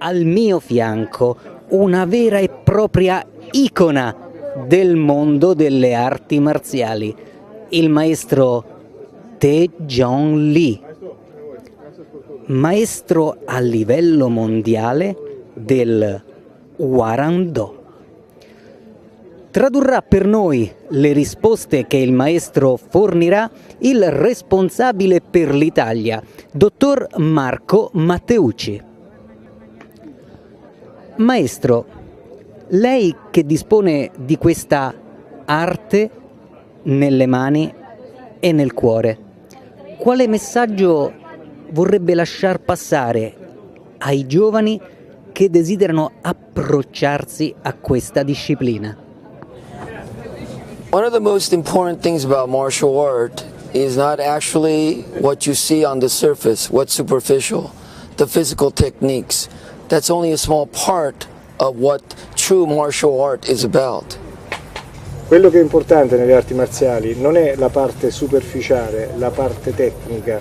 al mio fianco una vera e propria icona del mondo delle arti marziali, il maestro Tae Jong Lee, maestro a livello mondiale del Hwarang-do. Tradurrà per noi le risposte che il maestro fornirà il responsabile per l'Italia, dottor Marco Matteucci. Maestro, lei che dispone di questa arte nelle mani e nel cuore, quale messaggio vorrebbe lasciar passare ai giovani che desiderano approcciarsi a questa disciplina? One of the most important things about martial art is not actually what you see on the surface, what's superficial, the physical techniques. That's only a small part of what true martial art is about. Quello che è importante nelle arti marziali non è la parte superficiale, la parte tecnica,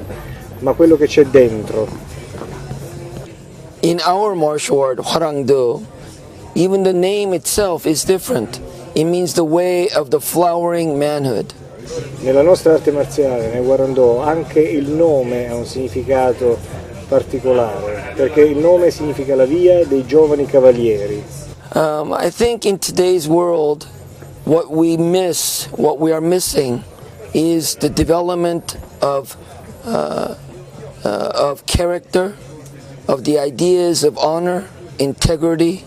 ma quello che c'è dentro. In our martial art, Hwarang-do, even the name itself is different. It means the way of the flowering manhood. Nella nostra arte marziale, nel Hwarang-do, anche il nome ha un significato particolare, perché il nome significa la via dei giovani cavalieri. I think in today's world, what we are missing is the development of character, of the ideas of honor, integrity,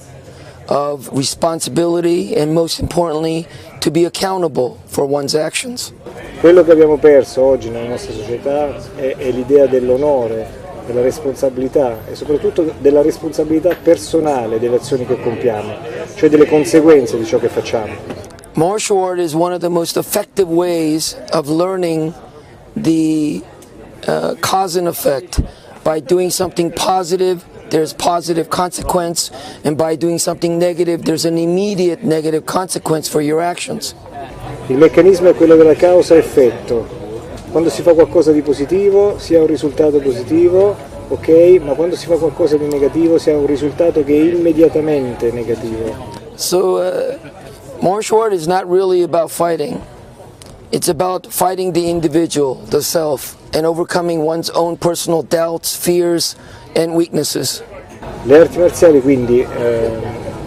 of responsibility, and most importantly, to be accountable for one's actions. Quello che abbiamo perso oggi nella nostra società è l'idea dell'onore, della responsabilità e soprattutto della responsabilità personale delle azioni che compiamo, cioè delle conseguenze di ciò che facciamo. Martial art is one of the most effective ways of learning the cause and effect. By doing something positive, there's positive consequence, and by doing something negative, there's an immediate negative consequence for your actions. Il meccanismo è quello della causa-effetto. Quando si fa qualcosa di positivo si ha un risultato positivo, ok? Ma quando si fa qualcosa di negativo si ha un risultato che è immediatamente negativo. So, martial art is not really about fighting. It's about fighting the individual, the self, and overcoming one's own personal doubts, fears, and weaknesses. Le arti marziali quindi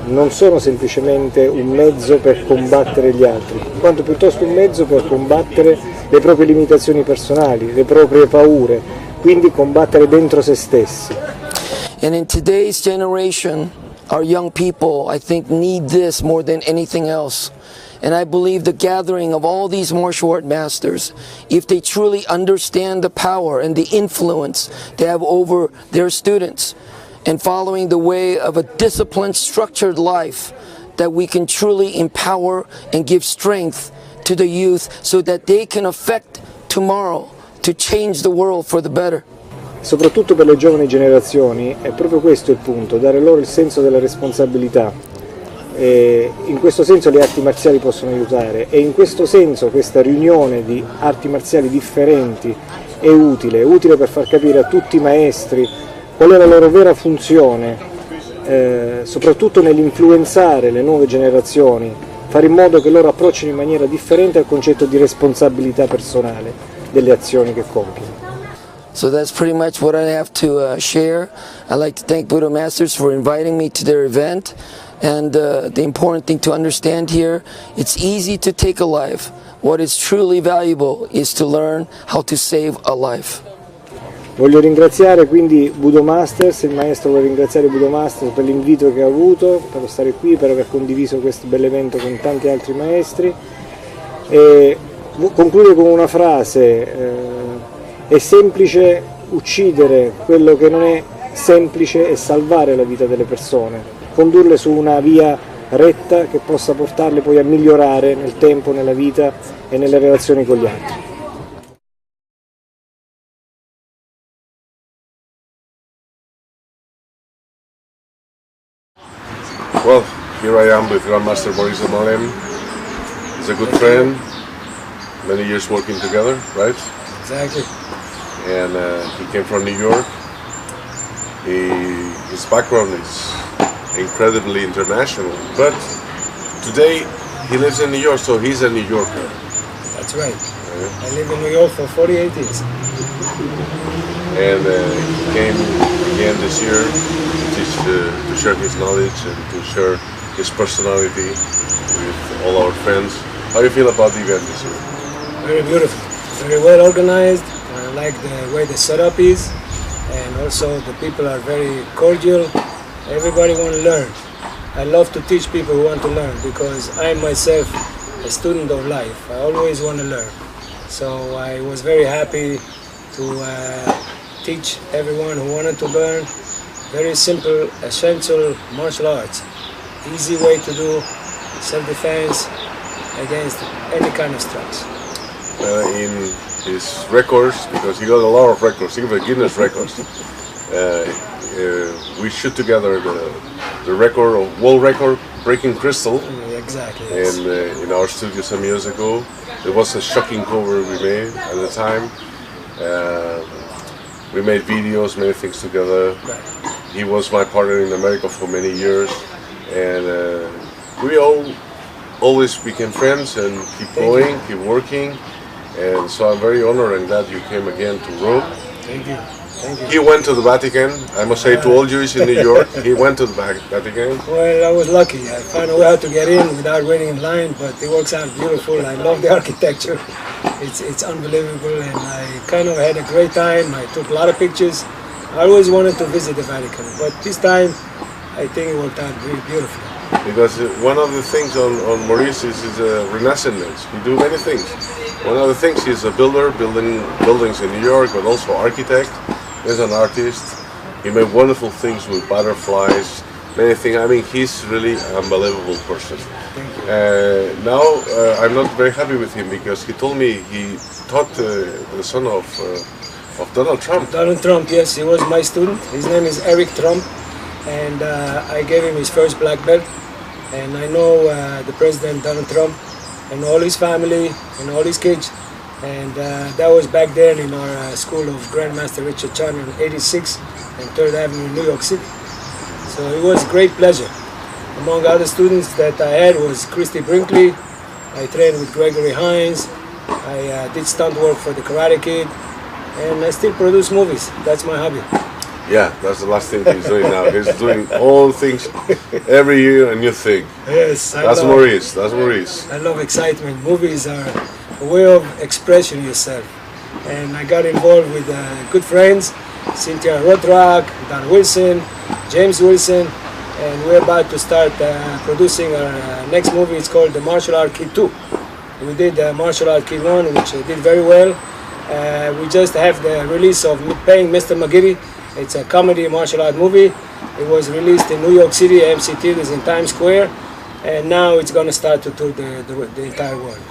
non sono semplicemente un mezzo per combattere gli altri, quanto piuttosto un mezzo per combattere le proprie limitazioni personali, le proprie paure, quindi combattere dentro se stessi. And in today's generation, our young people, I think, need this more than anything else. And I believe the gathering of all these martial art masters, if they truly understand the power and the influence they have over their students, and following the way of a disciplined, structured life, that we can truly empower and give strength to the youth so that they can affect tomorrow to change the world for the better. Soprattutto per le giovani generazioni è proprio questo il punto, dare loro il senso della responsabilità. E in questo senso le arti marziali possono aiutare e in questo senso questa riunione di arti marziali differenti è utile per far capire a tutti i maestri qual è la loro vera funzione, soprattutto nell'influenzare le nuove generazioni, fare in modo che loro approccino in maniera differente al concetto di responsabilità personale delle azioni che compiono. So that's pretty much what I have to share. I'd like to thank Budo Masters for inviting me to their event. And the important thing to understand here, it's easy to take a life. What is truly valuable is to learn how to save a life. Voglio ringraziare quindi Budo Masters, il maestro vuole ringraziare Budo Masters per l'invito che ha avuto, per stare qui, per aver condiviso questo bell'evento con tanti altri maestri. E concludo con una frase, è semplice uccidere quello che non è semplice e salvare la vita delle persone. Condurle su una via retta che possa portarle poi a migliorare nel tempo, nella vita e nelle relazioni con gli altri. Well, here I am with Grandmaster Boris Amalem. He's a good friend, many years working together, right? Exactly. And he came from New York. His background is incredibly international, but today he lives in New York, so he's a New Yorker. That's right. I live in New York for 48 years. And he came again this year to share his knowledge and to share his personality with all our friends. How do you feel about the event this year? Very beautiful, very well organized. I like the way the setup is, and also the people are very cordial. Everybody want to learn. I love to teach people who want to learn because I am myself a student of life. I always want to learn. So I was very happy to teach everyone who wanted to learn very simple, essential martial arts. Easy way to do self-defense against any kind of strikes. In his records, because he got a lot of records, even Guinness records, we shoot together the record of world record breaking crystal. Exactly. Yes. And in our studio some years ago, it was a shocking cover we made at the time. We made videos, many things together. Right. He was my partner in America for many years, and we always became friends and keep going, keep working. And so I'm very honored and glad you came again to Rome. Thank you. Thank you. He went to the Vatican. I must say to all Jews in New York, he went to the Vatican. Well, I was lucky. I found a way how to get in without waiting in line, but it works out beautiful. I love the architecture. It's unbelievable, and I kind of had a great time. I took a lot of pictures. I always wanted to visit the Vatican, but this time I think it worked out really beautifully. Because one of the things on Maurice is Renaissance. He do many things. One of the things, he's a builder, building buildings in New York, but also architect. He's an artist. He made wonderful things with butterflies, many things. I mean, he's really an unbelievable person. Now, I'm not very happy with him because he told me he taught the son of Donald Trump. Donald Trump, yes, he was my student. His name is Eric Trump, and I gave him his first black belt. And I know the President Donald Trump and all his family and all his kids. And that was back then in our school of Grandmaster Richard Chan on 86 and 3rd Avenue in New York City. So it was a great pleasure. Among other students that I had was Christy Brinkley. I trained with Gregory Hines. I did stunt work for the Karate Kid. And I still produce movies. That's my hobby. Yeah, that's the last thing he's doing now. He's doing all things, every year a new thing. Yes, that's Maurice. That's Maurice. I love excitement. Movies are a way of expressing yourself. And I got involved with good friends, Cynthia Rothrock, Don Wilson, James Wilson, and we're about to start producing our next movie. It's called The Martial Art Kid 2. We did Martial Art Kid 1, which did very well. We just have the release of Paying Mr. McGiddy. It's a comedy martial art movie. It was released in New York City, AMC Theaters in Times Square, and now it's going to start to tour the entire world.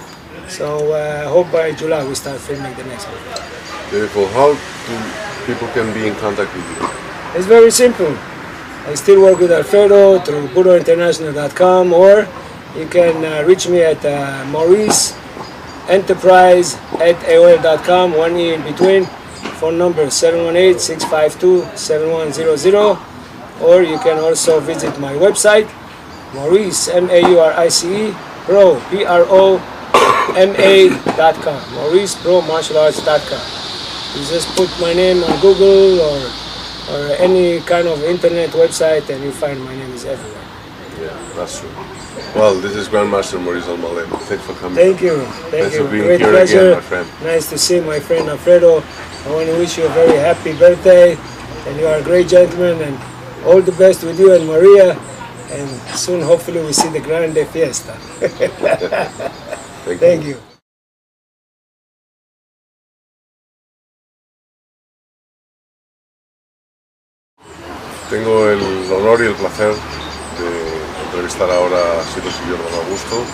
So I hope by July we start filming the next movie. Beautiful. How do people can be in contact with you? It's very simple. I still work with Alfredo through BudoInternational.com, or you can reach me at MauriceEnterprise@AOL.com, one E in between. Phone number 718-652-7100, or you can also visit my website, Maurice, M-A-U-R-I-C-E, Pro, P-R-O-M-A.com, MauriceProMartialArts.com. You just put my name on Google or any kind of internet website and you find my name is everywhere. Yeah, that's true. Well, this is Grandmaster Maurice Almalem. Thanks for coming. Thank you. Thank you. Great pleasure. Again, my friend. Nice to see my friend Alfredo. I want to wish you a very happy birthday, and you are a great gentleman, and all the best with you and Maria, and soon hopefully we see the Grande Fiesta. Thank you. Tengo el honor y el placer de entrevistar ahora a Sito Guillermo Augusto.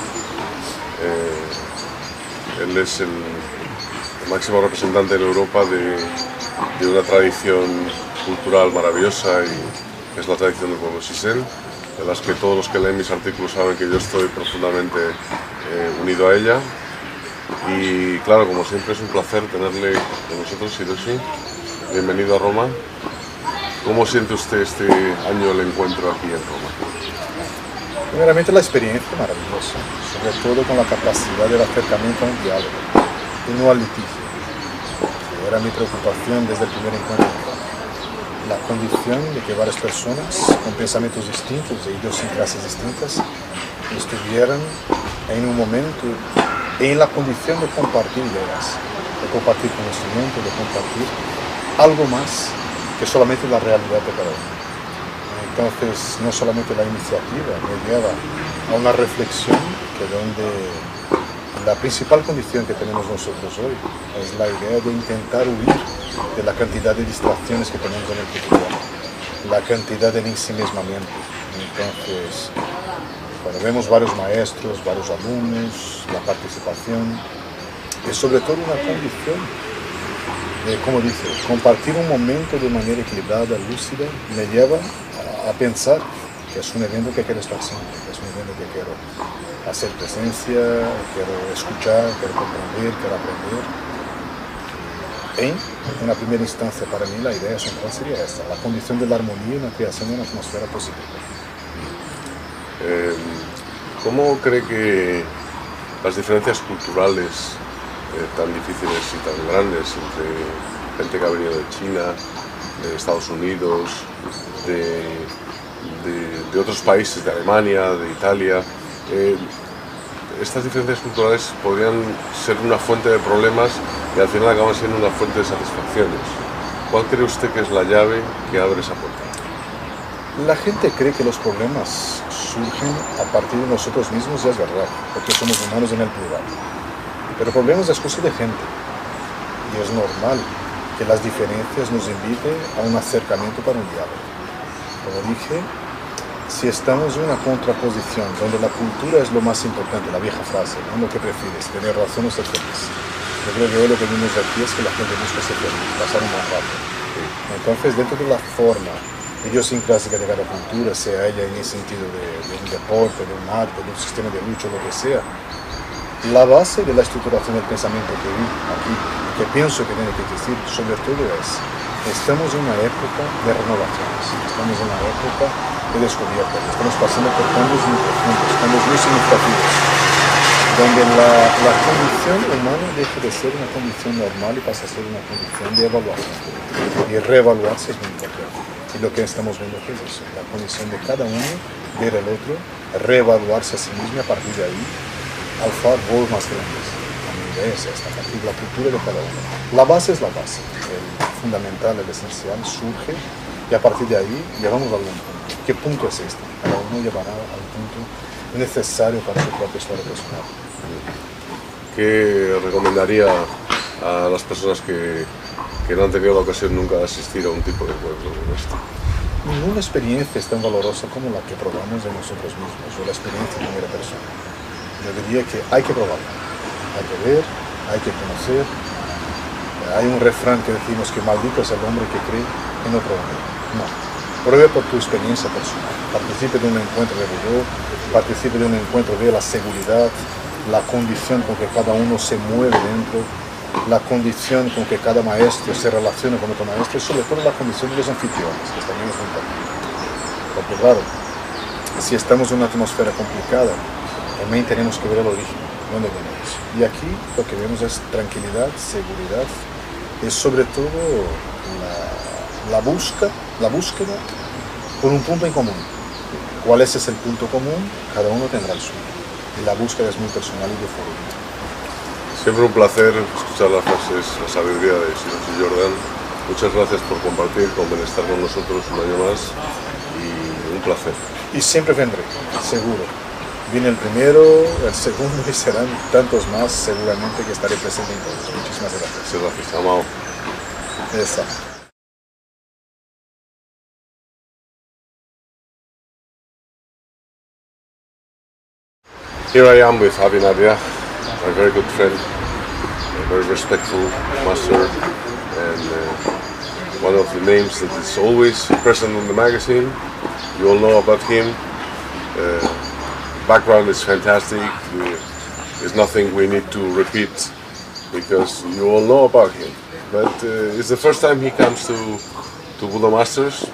Él es el máximo representante en Europa de una tradición cultural maravillosa, y es la tradición del pueblo Sisen, de las que todos los que leen mis artículos saben que yo estoy profundamente unido a ella. Y claro, como siempre es un placer tenerle con nosotros, Hiroshi. Bienvenido a Roma. ¿Cómo siente usted este año el encuentro aquí en Roma? Primeramente la experiencia maravillosa, sobre todo con la capacidad del acercamiento a un diálogo y no al litigio, que era mi preocupación desde el primer encuentro. La condición de que varias personas con pensamientos distintos e idiosincrasias distintas estuvieran en un momento en la condición de compartir ideas, de compartir conocimiento, de compartir algo más que solamente la realidad de cada uno. Entonces, no solamente la iniciativa me lleva a una reflexión que donde la principal condición que tenemos nosotros hoy es la idea de intentar huir de la cantidad de distracciones que tenemos en el cotidiano, la cantidad de ensimismamiento. Entonces, cuando vemos varios maestros, varios alumnos, la participación, es sobre todo una condición de, como dice, compartir un momento de manera equilibrada, lúcida, me lleva a pensar que es un evento que quiero estar siempre, que es un evento que quiero hacer presencia, quiero escuchar, quiero comprender, quiero aprender. En una primera instancia para mí la idea central sería esta, la condición de la armonía y la creación de una atmósfera positiva. ¿Cómo cree que las diferencias culturales tan difíciles y tan grandes entre gente que ha venido de China, de Estados Unidos, de otros países, de Alemania, de Italia, estas diferencias culturales podrían ser una fuente de problemas y al final acaban siendo una fuente de satisfacciones? ¿Cuál cree usted que es la llave que abre esa puerta? La gente cree que los problemas surgen a partir de nosotros mismos y es verdad, porque somos humanos en el plural. Pero problemas es cosa de gente y es normal que las diferencias nos inviten a un acercamiento para un diálogo. Como dije, si estamos en una contraposición donde la cultura es lo más importante, la vieja frase, ¿no? Lo que prefieres, tener razón o ser feliz. Yo creo que hoy lo que vimos aquí es que la gente busca ser feliz, pasar un buen rato. Entonces, dentro de la forma idiosincrásica de cada cultura, sea ella en el sentido de un deporte, de un arte, de un sistema de lucha, lo que sea, la base de la estructuración del pensamiento que vi aquí, que pienso que tiene que existir, sobre todo es, estamos en una época de renovaciones, estamos en una época de descubierta, estamos pasando por cambios muy profundos, cambios muy significativos, donde la condición humana deja de ser una condición normal y pasa a ser una condición de evaluación. Y reevaluarse es muy importante. Y lo que estamos viendo aquí es eso, la condición de cada uno, ver al otro, reevaluarse a sí mismo y a partir de ahí alzar vuelos más grandes. La idea es esta, a partir de la cultura de cada uno. La base es la base, el fundamental, el esencial surge y a partir de ahí llegamos a algún punto. ¿Qué punto es este? Cada uno llevará al punto necesario para su propia historia personal. ¿Qué recomendaría a las personas que no han tenido la ocasión nunca de asistir a un tipo de encuentro como este? Ninguna experiencia es tan valorosa como la que probamos de nosotros mismos o la experiencia de primera persona. Yo diría que hay que probarla, hay que ver, hay que conocer. Hay un refrán que decimos que maldito es el hombre que cree que no prueba. No, pruebe por tu experiencia personal. Participe de un encuentro de Budo, participe de un encuentro de la seguridad, la condición con que cada uno se mueve dentro, la condición con que cada maestro se relaciona con otro maestro y sobre todo la condición de los anfitriones, que también es muy importante. Porque claro, si estamos en una atmósfera complicada, también tenemos que ver el origen, dónde venimos. Y aquí lo que vemos es tranquilidad, seguridad, es sobre todo la búsqueda por un punto en común. ¿Cuál es ese punto común? Cada uno tendrá el suyo. Y la búsqueda es muy personal y de forma. Siempre un placer escuchar las frases, la sabiduría de Sir Jordan. Muchas gracias por compartir, por estar con nosotros un año más y un placer. Y siempre vendré, seguro. Viene el primero, el segundo y serán tantos más seguramente que estaré presente en todos. Muchísimas gracias. Muchas gracias, Amao. Exacto. Here I am with Avi Nadia, my very good friend, a very respectful master, and one of the names that is always present in the magazine. You all know about him. Background is fantastic. There's nothing we need to repeat because you all know about him. But it's the first time he comes to to Budo Masters,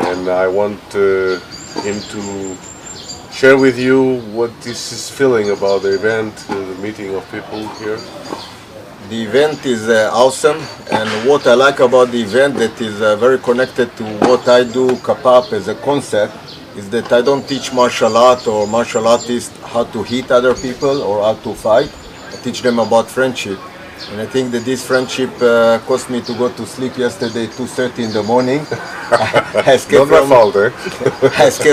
and I want him to share with you what this is feeling about the event, the meeting of people here. The event is awesome, and what I like about the event that is very connected to what I do, Kapap, as a concept, is that I don't teach martial art or martial artists how to hit other people or how to fight. I teach them about friendship. And I think that this friendship caused me to go to sleep yesterday 2:30 in the morning. I escaped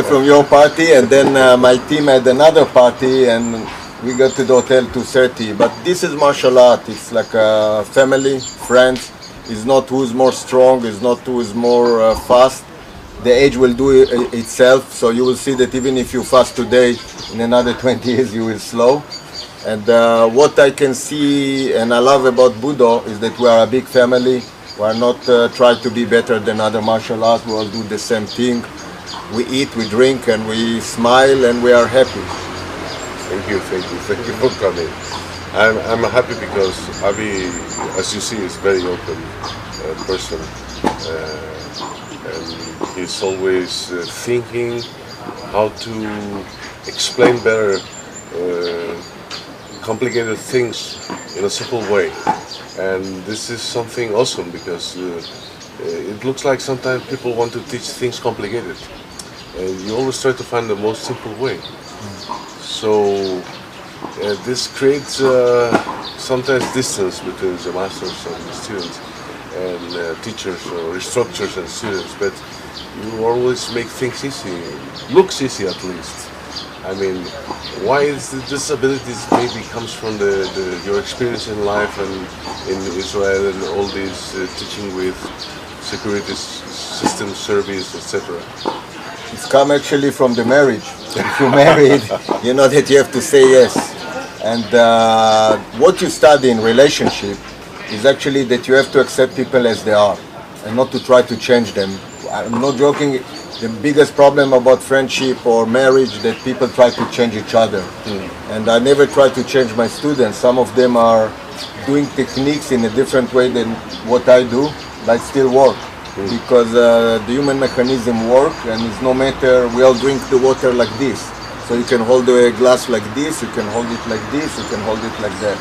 from your party, and then my team had another party, and we got to the hotel 2:30. But this is martial art. It's like a family, friends. It's not who's more strong. It's not who is more fast. The age will do itself. So you will see that even if you fast today, in another 20 years you will slow. And what I can see and I love about Budo is that we are a big family. We are not trying to be better than other martial arts. We all do the same thing. We eat, we drink, and we smile, and we are happy. Thank you for coming. I'm happy because Avi, as you see, is very open person, and he's always thinking how to explain better complicated things in a simple way, and this is something awesome because it looks like sometimes people want to teach things complicated, and you always try to find the most simple way. So this creates sometimes distance between the masters and the students, and teachers or instructors and students, but you always make things easy, looks easy at least. I mean, why is the disabilities maybe comes from your experience in life and in Israel and all these teaching with security system service, etc. It's come actually from the marriage. If you're married, you know that you have to say yes. And what you study in relationship is actually that you have to accept people as they are and not to try to change them. I'm not joking. The biggest problem about friendship or marriage that people try to change each other. And I never try to change my students. Some of them are doing techniques in a different way than what I do, but still work. Because the human mechanism works, and it's no matter, we all drink the water like this. So you can hold a glass like this, you can hold it like this, you can hold it like that.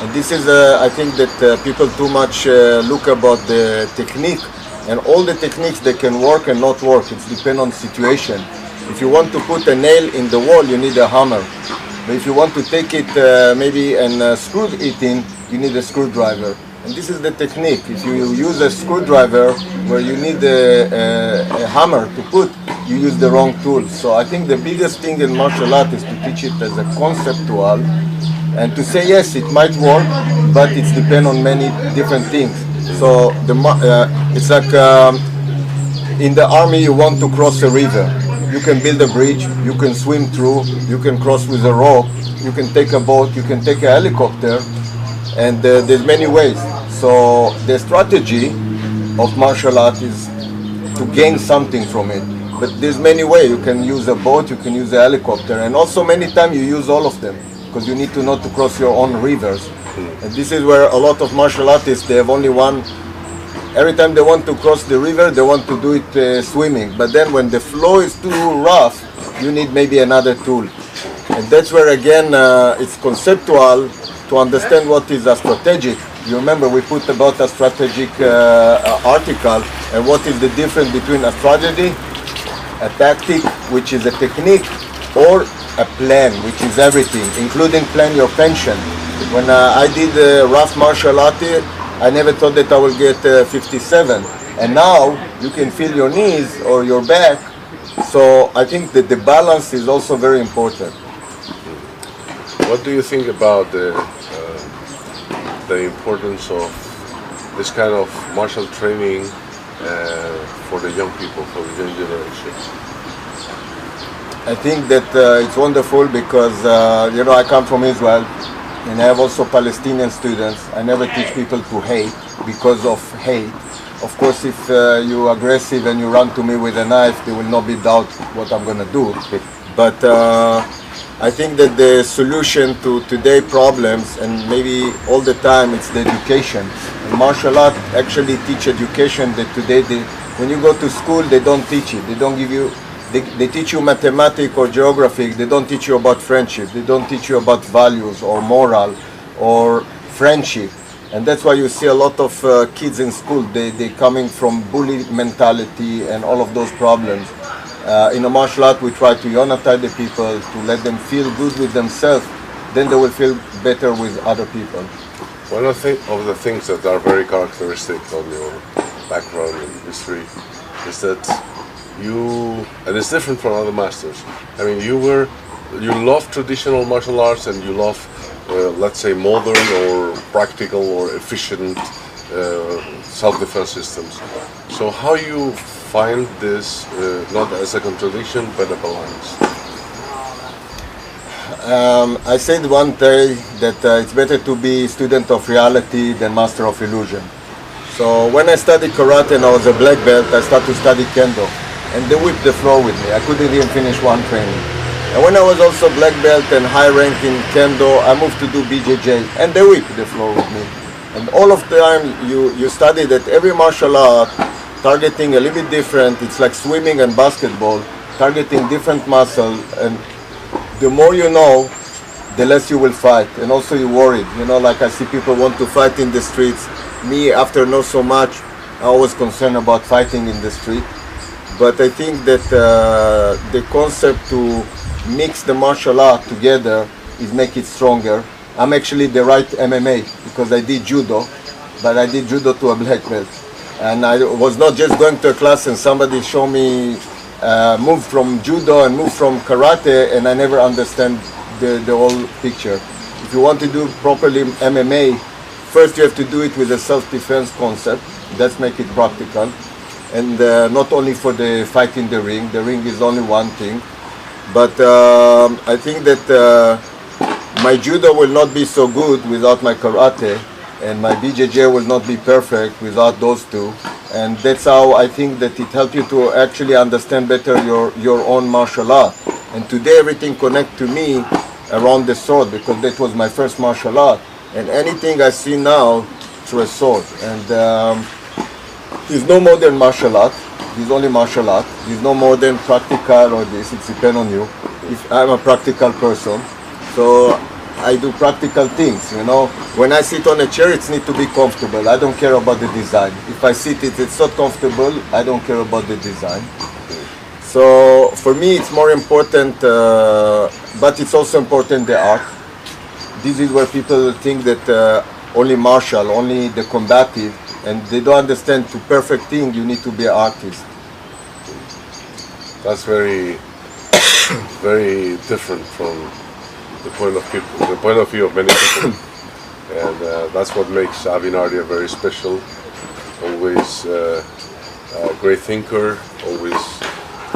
And this is, I think that people too much look about the technique. And all the techniques, they can work and not work. It depends on situation. If you want to put a nail in the wall, you need a hammer. But if you want to take it maybe and screw it in, you need a screwdriver. And this is the technique. If you use a screwdriver where you need a hammer to put, you use the wrong tool. So I think the biggest thing in martial art is to teach it as a conceptual and to say, yes, it might work, but it depends on many different things. So it's like in the army you want to cross a river. You can build a bridge, you can swim through, you can cross with a rope, you can take a boat, you can take a helicopter, and there's many ways. So the strategy of martial art is to gain something from it. But there's many ways. You can use a boat, you can use a helicopter, and also many times you use all of them because you need to know to cross your own rivers. And this is where a lot of martial artists, they have only one. Every time they want to cross the river, they want to do it swimming. But then when the flow is too rough, you need maybe another tool. And that's where again it's conceptual to understand what is a strategic. You remember we put about a strategic article and what is the difference between a strategy, a tactic, which is a technique, or a plan, which is everything, including plan your pension. When I did rough martial art, I never thought that I will get 57. And now you can feel your knees or your back. So I think that the balance is also very important. What do you think about the importance of this kind of martial training for the young people, for the young generation? I think that it's wonderful because, you know, I come from Israel and I have also Palestinian students. I never teach people to hate because of hate. Of course, if you're aggressive and you run to me with a knife, there will not be doubt what I'm going to do. But I think that the solution to today's problems, and maybe all the time, it's the education. And martial art actually teach education that today when you go to school they don't teach it. They don't give you, they teach you mathematics or geography. They don't teach you about friendship. They don't teach you about values or moral or friendship. And that's why you see a lot of kids in school, they coming from bully mentality and all of those problems. In a martial art we try to unite the people, to let them feel good with themselves, then they will feel better with other people. One of the things that are very characteristic of your background and history is that you, and it's different from other masters. I mean, you love traditional martial arts and you love, let's say, modern or practical or efficient self-defense systems. So how you find this not as a contradiction but a balance? I said one day that it's better to be student of reality than master of illusion. So when I studied karate and I was a black belt, I started to study kendo, and they whipped the floor with me. I couldn't even finish one training. And when I was also black belt and high rank in kendo, I moved to do BJJ, and they whipped the floor with me. And all of the time you study that every martial art targeting a little bit different. It's like swimming and basketball, targeting different muscle, and the more you know, the less you will fight, and also you're worried. You know, like I see people want to fight in the streets. Me, after know so much, I always concerned about fighting in the street. But I think that the concept to mix the martial art together is make it stronger. I'm actually the right MMA because I did judo, but I did judo to a black belt. And I was not just going to a class and somebody showed me move from judo and move from karate, and I never understand the whole picture. If you want to do properly MMA, first you have to do it with a self-defense concept. That's make it practical. And not only for the fight in the ring is only one thing. But I think that my judo will not be so good without my karate, and my BJJ will not be perfect without those two. And that's how I think that it helps you to actually understand better your own martial art. And today everything connects to me around the sword, because that was my first martial art. And anything I see now through a sword. And there's no modern martial art. There's only martial art. There's no modern practical or this. It depends on you. If I'm a practical person, so I do practical things, you know. When I sit on a chair, it needs to be comfortable. I don't care about the design. If I sit it's not comfortable, I don't care about the design. So for me, it's more important, but it's also important the art. This is where people think that only martial, only the combative, and they don't understand to perfect thing, you need to be an artist. That's very, very different from the point of view of many people, and that's what makes Avi Nardia very special. Always a great thinker, always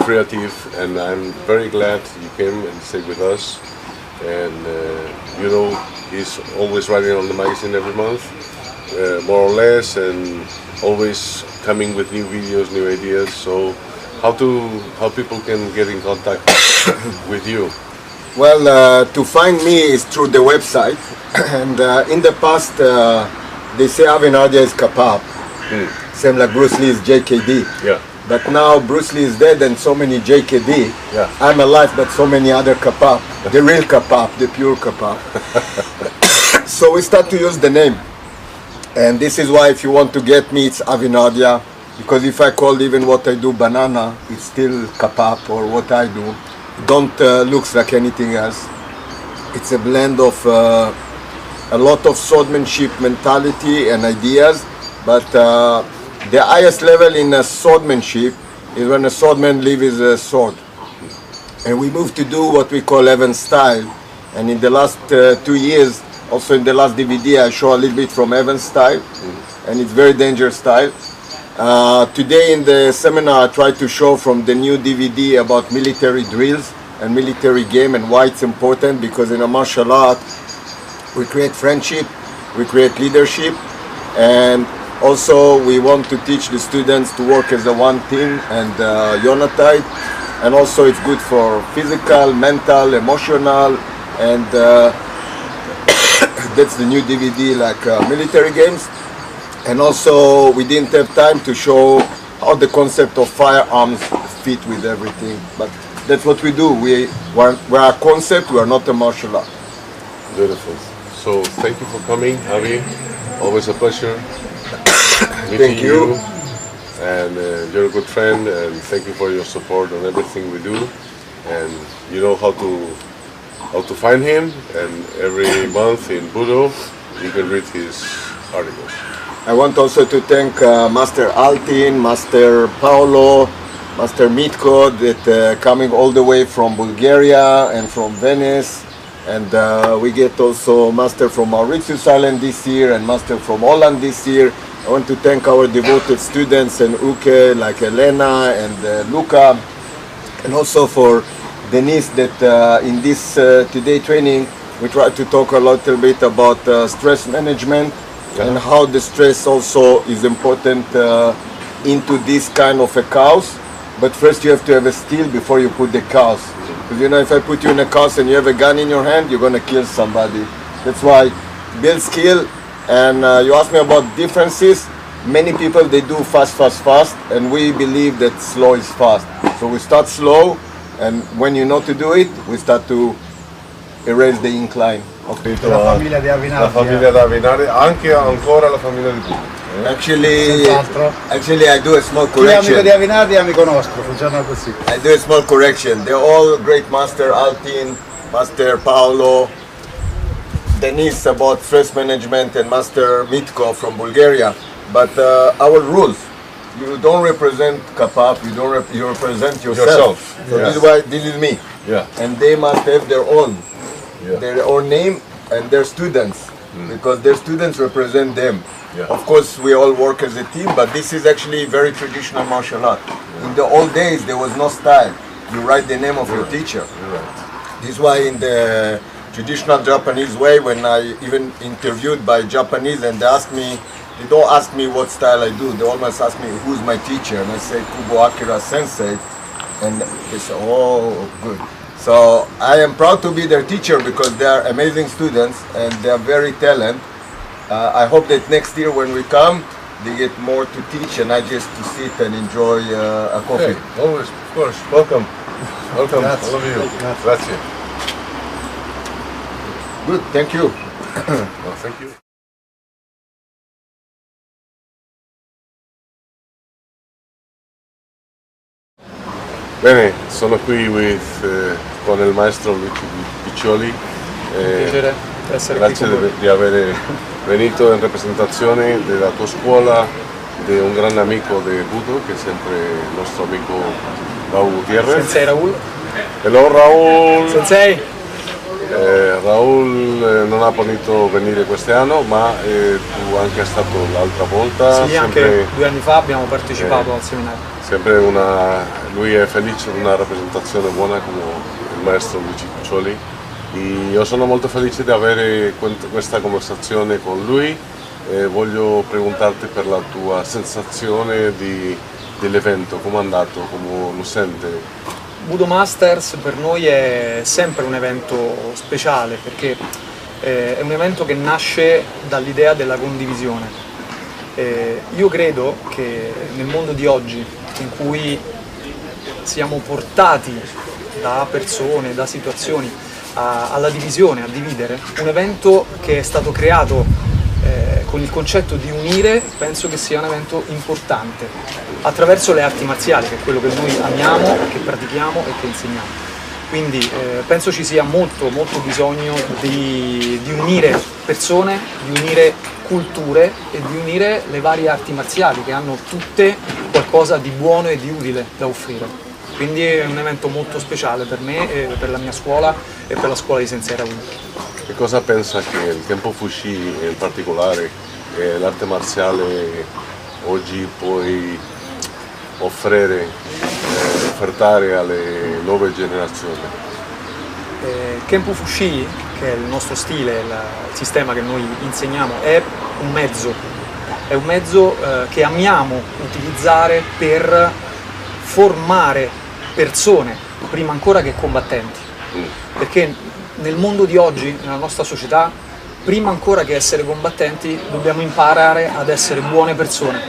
creative, and I'm very glad you came and stayed with us. And you know, he's always writing on the magazine every month, more or less, and always coming with new videos, new ideas. So how people can get in contact with you? Well, to find me is through the website, and in the past they say Avi Nardia is Kapap, same like Bruce Lee is JKD. Yeah. But now Bruce Lee is dead and so many JKD. Yeah. I'm alive, but so many other Kapap, the real Kapap, the pure Kapap. So we start to use the name, and this is why if you want to get me, it's Avi Nardia, because if I call even what I do banana, it's still Kapap, or what I do. Don't looks like anything else. It's a blend of a lot of swordsmanship mentality and ideas, but the highest level in swordsmanship is when a swordman leaves his sword. And we moved to do what we call Evans style, and in the last 2 years, also in the last DVD, I show a little bit from Evans style, and it's very dangerous style. Today in the seminar I try to show from the new DVD about military drills and military game and why it's important, because in a martial art we create friendship, we create leadership, and also we want to teach the students to work as a one team and unite, and also it's good for physical, mental, emotional, and that's the new DVD like military games. And also we didn't have time to show how the concept of firearms fit with everything. But that's what we do. We're a concept, we are not a martial art. Beautiful. So thank you for coming, Javi. Always a pleasure meeting Thank you. And you're a good friend, and thank you for your support on everything we do. And you know how to find him, and every month in Budo you can read his articles. I want also to thank Master Altin, Master Paolo, Master Mitko, that coming all the way from Bulgaria and from Venice. And we get also Master from Mauritius Island this year and Master from Holland this year. I want to thank our devoted students and Uke like Elena and Luca, and also for Denise that in this today training we try to talk a little bit about stress management and how the stress also is important into this kind of a cows. But first you have to have a steel before you put the cows. Because you know, if I put you in a cows and you have a gun in your hand, you're gonna kill somebody. That's why build skill. And you asked me about differences. Many people, they do fast, and we believe that slow is fast. So we start slow, and when you know to do it, we start to erase the incline. Okay. La famiglia di Avinardi. La famiglia di Avinardi, anche ancora la famiglia di Budo. Actually, I do a small Chi è amico correction. di Avinardi è amico nostro, funziona così. I do a small correction. They're all great master, Altin, Master Paolo, Denise about stress management, and Master Mitko from Bulgaria. But our rules, you don't represent Kapap, you represent yourself. So Yes. this is why this is me. Yeah. And they must have their own name and their students, because their students represent them. Yeah. Of course, we all work as a team, but this is actually very traditional martial art. In the old days, there was no style. You write the name of your teacher. You're right. This is why in the traditional Japanese way, when I even interviewed by Japanese and they don't ask me what style I do, they always ask me who's my teacher, and I say Kubo Akira Sensei, and they say, oh, good. So I am proud to be their teacher because they are amazing students and they are very talented. I hope that next year when we come, they get more to teach and I just to sit and enjoy a coffee. Hey, always, of course. Welcome. Welcome, Grazie. all of you. Grazie. Grazie. Good, thank you. Well, thank you. Bene, sono qui con il maestro Luigi Piccioli. Piacere essere Grazie qui con voi. di aver venuto in rappresentazione della tua scuola, di un grande amico di Budo, che è sempre il nostro amico Raul Gutierrez. Sensei Raul. Hello Raul! Sensei! Raul non ha potuto venire quest'anno, ma tu anche stato l'altra volta. Sì, anche 2 anni fa abbiamo partecipato al seminario. Sempre lui è felice di una rappresentazione buona come il maestro Luigi Piccioli. E io sono molto felice di avere questa conversazione con lui e voglio preguntarti per la tua sensazione dell'evento, come è andato, come lo sente. Budo Masters per noi è sempre un evento speciale perché è un evento che nasce dall'idea della condivisione. Io credo che nel mondo di oggi, in cui siamo portati da persone, da situazioni alla divisione, a dividere, un evento che è stato creato con il concetto di unire, penso che sia un evento importante attraverso le arti marziali, che è quello che noi amiamo, che pratichiamo e che insegniamo. Quindi penso ci sia molto bisogno di unire persone, di unire culture e di unire le varie arti marziali che hanno tutte qualcosa di buono e di utile da offrire. Quindi è un evento molto speciale per me, per la mia scuola e per la scuola di Sensei Raul. Che cosa pensa che il Kempo Fushi in particolare, l'arte marziale oggi puoi offrire, offertare alle nuove generazioni? Kempo Fushi, che è il nostro stile, il sistema che noi insegniamo, è un mezzo che amiamo utilizzare per formare persone, prima ancora che combattenti. Perché nel mondo di oggi, nella nostra società, prima ancora che essere combattenti dobbiamo imparare ad essere buone persone.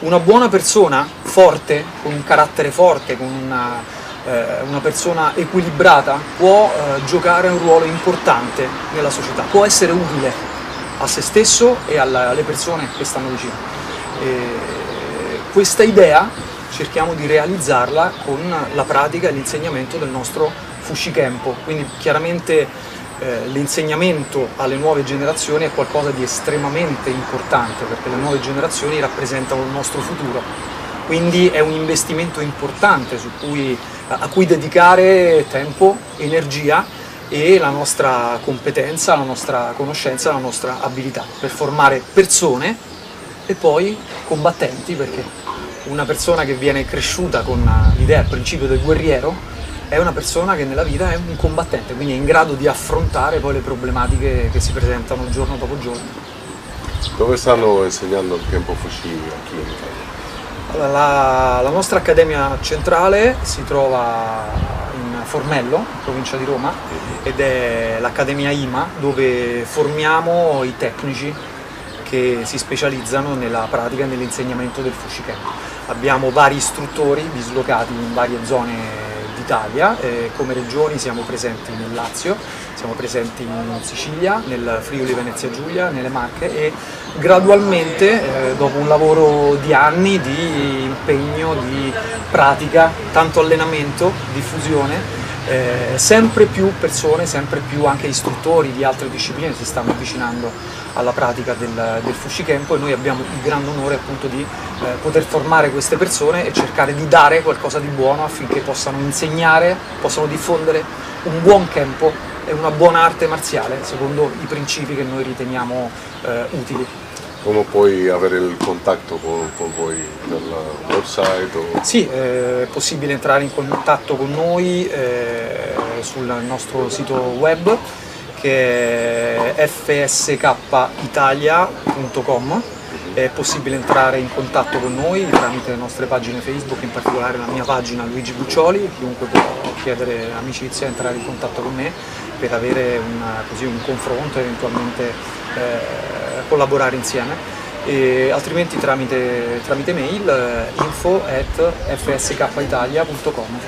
Una buona persona, forte, con un carattere forte, con una persona equilibrata, può giocare un ruolo importante nella società, può essere utile a se stesso e alle persone che stanno vicino. Questa idea cerchiamo di realizzarla con la pratica e l'insegnamento del nostro Fushikempo, quindi chiaramente l'insegnamento alle nuove generazioni è qualcosa di estremamente importante, perché le nuove generazioni rappresentano il nostro futuro, quindi è un investimento importante a cui dedicare tempo, energia e la nostra competenza, la nostra conoscenza, la nostra abilità per formare persone e poi combattenti, perché una persona che viene cresciuta con l'idea, il principio del guerriero, è una persona che nella vita è un combattente, quindi è in grado di affrontare poi le problematiche che si presentano giorno dopo giorno. Dove stanno insegnando il Kempo Fushi qui in Italia? La nostra accademia centrale si trova in Formello, provincia di Roma, ed è l'Accademia IMA, dove formiamo i tecnici che si specializzano nella pratica e nell'insegnamento del Fushikempo. Abbiamo vari istruttori dislocati in varie zone d'Italia, come regioni siamo presenti nel Lazio, siamo presenti in Sicilia, nel Friuli Venezia Giulia, nelle Marche e gradualmente, dopo un lavoro di anni di impegno, di pratica, tanto allenamento, diffusione, sempre più persone, sempre più anche istruttori di altre discipline si stanno avvicinando alla pratica del Fushikempo e noi abbiamo il grande onore appunto di poter formare queste persone e cercare di dare qualcosa di buono affinché possano insegnare, possano diffondere un buon Kempo e una buona arte marziale secondo i principi che noi riteniamo utili. Come puoi avere il contatto con voi dal website? Sì, è possibile entrare in contatto con noi sul nostro sito web che è fskitalia.com. È possibile entrare in contatto con noi tramite le nostre pagine Facebook, in particolare la mia pagina Luigi Buccioli, chiunque può chiedere amicizia e entrare in contatto con me per avere un confronto e eventualmente collaborare insieme, e altrimenti tramite mail info@fskitalia.com.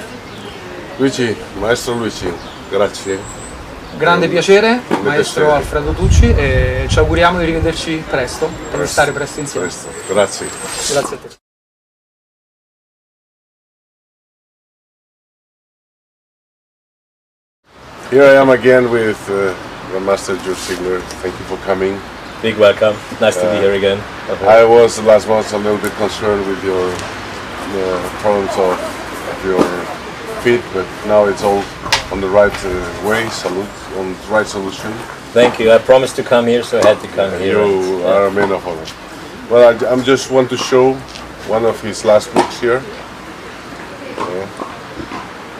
Luigi, maestro Luigi, grazie. Grande piacere, maestro Alfredo Tucci, e ci auguriamo di rivederci presto e di stare presto insieme. Grazie. Grazie a te. Here I am again with Master George Sigler. Thank you for coming. Big welcome. Nice to be here again. I was last month a little bit concerned with your problems of your feet, but now it's all on the right way, on the right solution. Thank you. I promised to come here, so I had to come here. You are a man of honor. Well, I just want to show one of his last books here.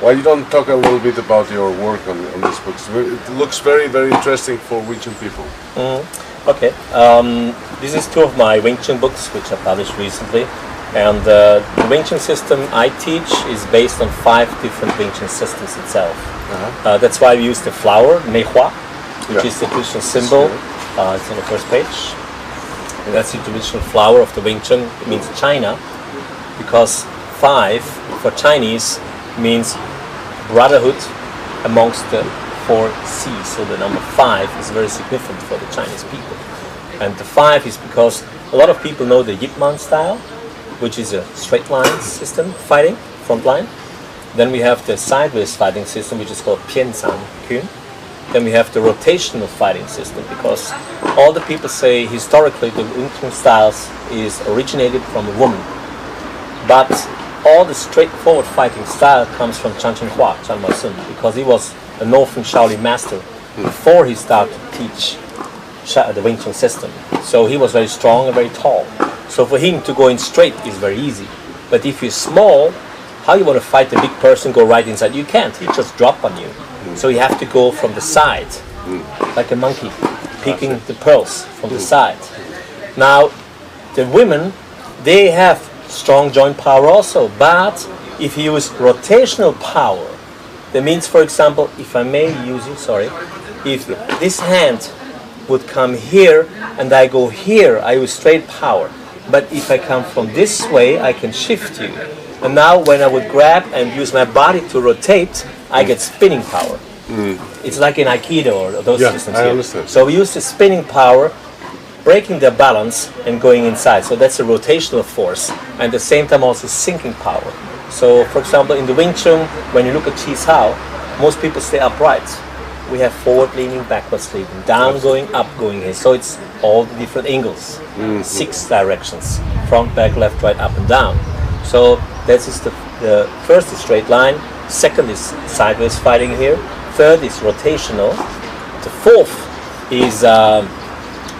Why you don't talk a little bit about your work on these books? It looks very, very interesting for Wing Chun people. Okay. This is two of my Wing Chun books, which I published recently. And the Wing Chun system I teach is based on 5 different Wing Chun systems itself. That's why we use the flower, Mei Hua, which is the traditional symbol. It's on the first page. And that's the traditional flower of the Wing Chun. It means China, because 5 for Chinese means brotherhood amongst the 4 C's. So the number 5 is very significant for the Chinese people. And the 5 is because a lot of people know the Yip Man style, which is a straight line system fighting, front line. Then we have the sideways fighting system, which is called Pianzan Kun. Then we have the rotational fighting system, because all the people say historically the Wing Chun styles is originated from a woman. But all the straightforward fighting style comes from Chan Hua, Chan Ma Sun, because he was a Northern Shaolin master before he started to teach the Wing Chun system. So he was very strong and very tall. So for him to go in straight is very easy. But if you're small, how you want to fight a big person, go right inside? You can't. He just drop on you. So you have to go from the side, like a monkey, picking the pearls from the side. Now, the women, they have strong joint power also, but if you use rotational power, that means, for example, if I may use it, sorry, if this hand would come here and I go here, I use straight power. But if I come from this way, I can shift you. And now when I would grab and use my body to rotate, I get spinning power. It's like in Aikido or those systems I here. understand. So we use the spinning power, breaking their balance and going inside. So that's a rotational force. And at the same time also sinking power. So for example, in the Wing Chun, when you look at Chi Sao, most people stay upright. We have forward leaning, backwards leaning, down going, up going here. So it's all the different angles, 6 directions, front, back, left, right, up and down. So that is the first is straight line, second is sideways fighting here, third is rotational, the fourth is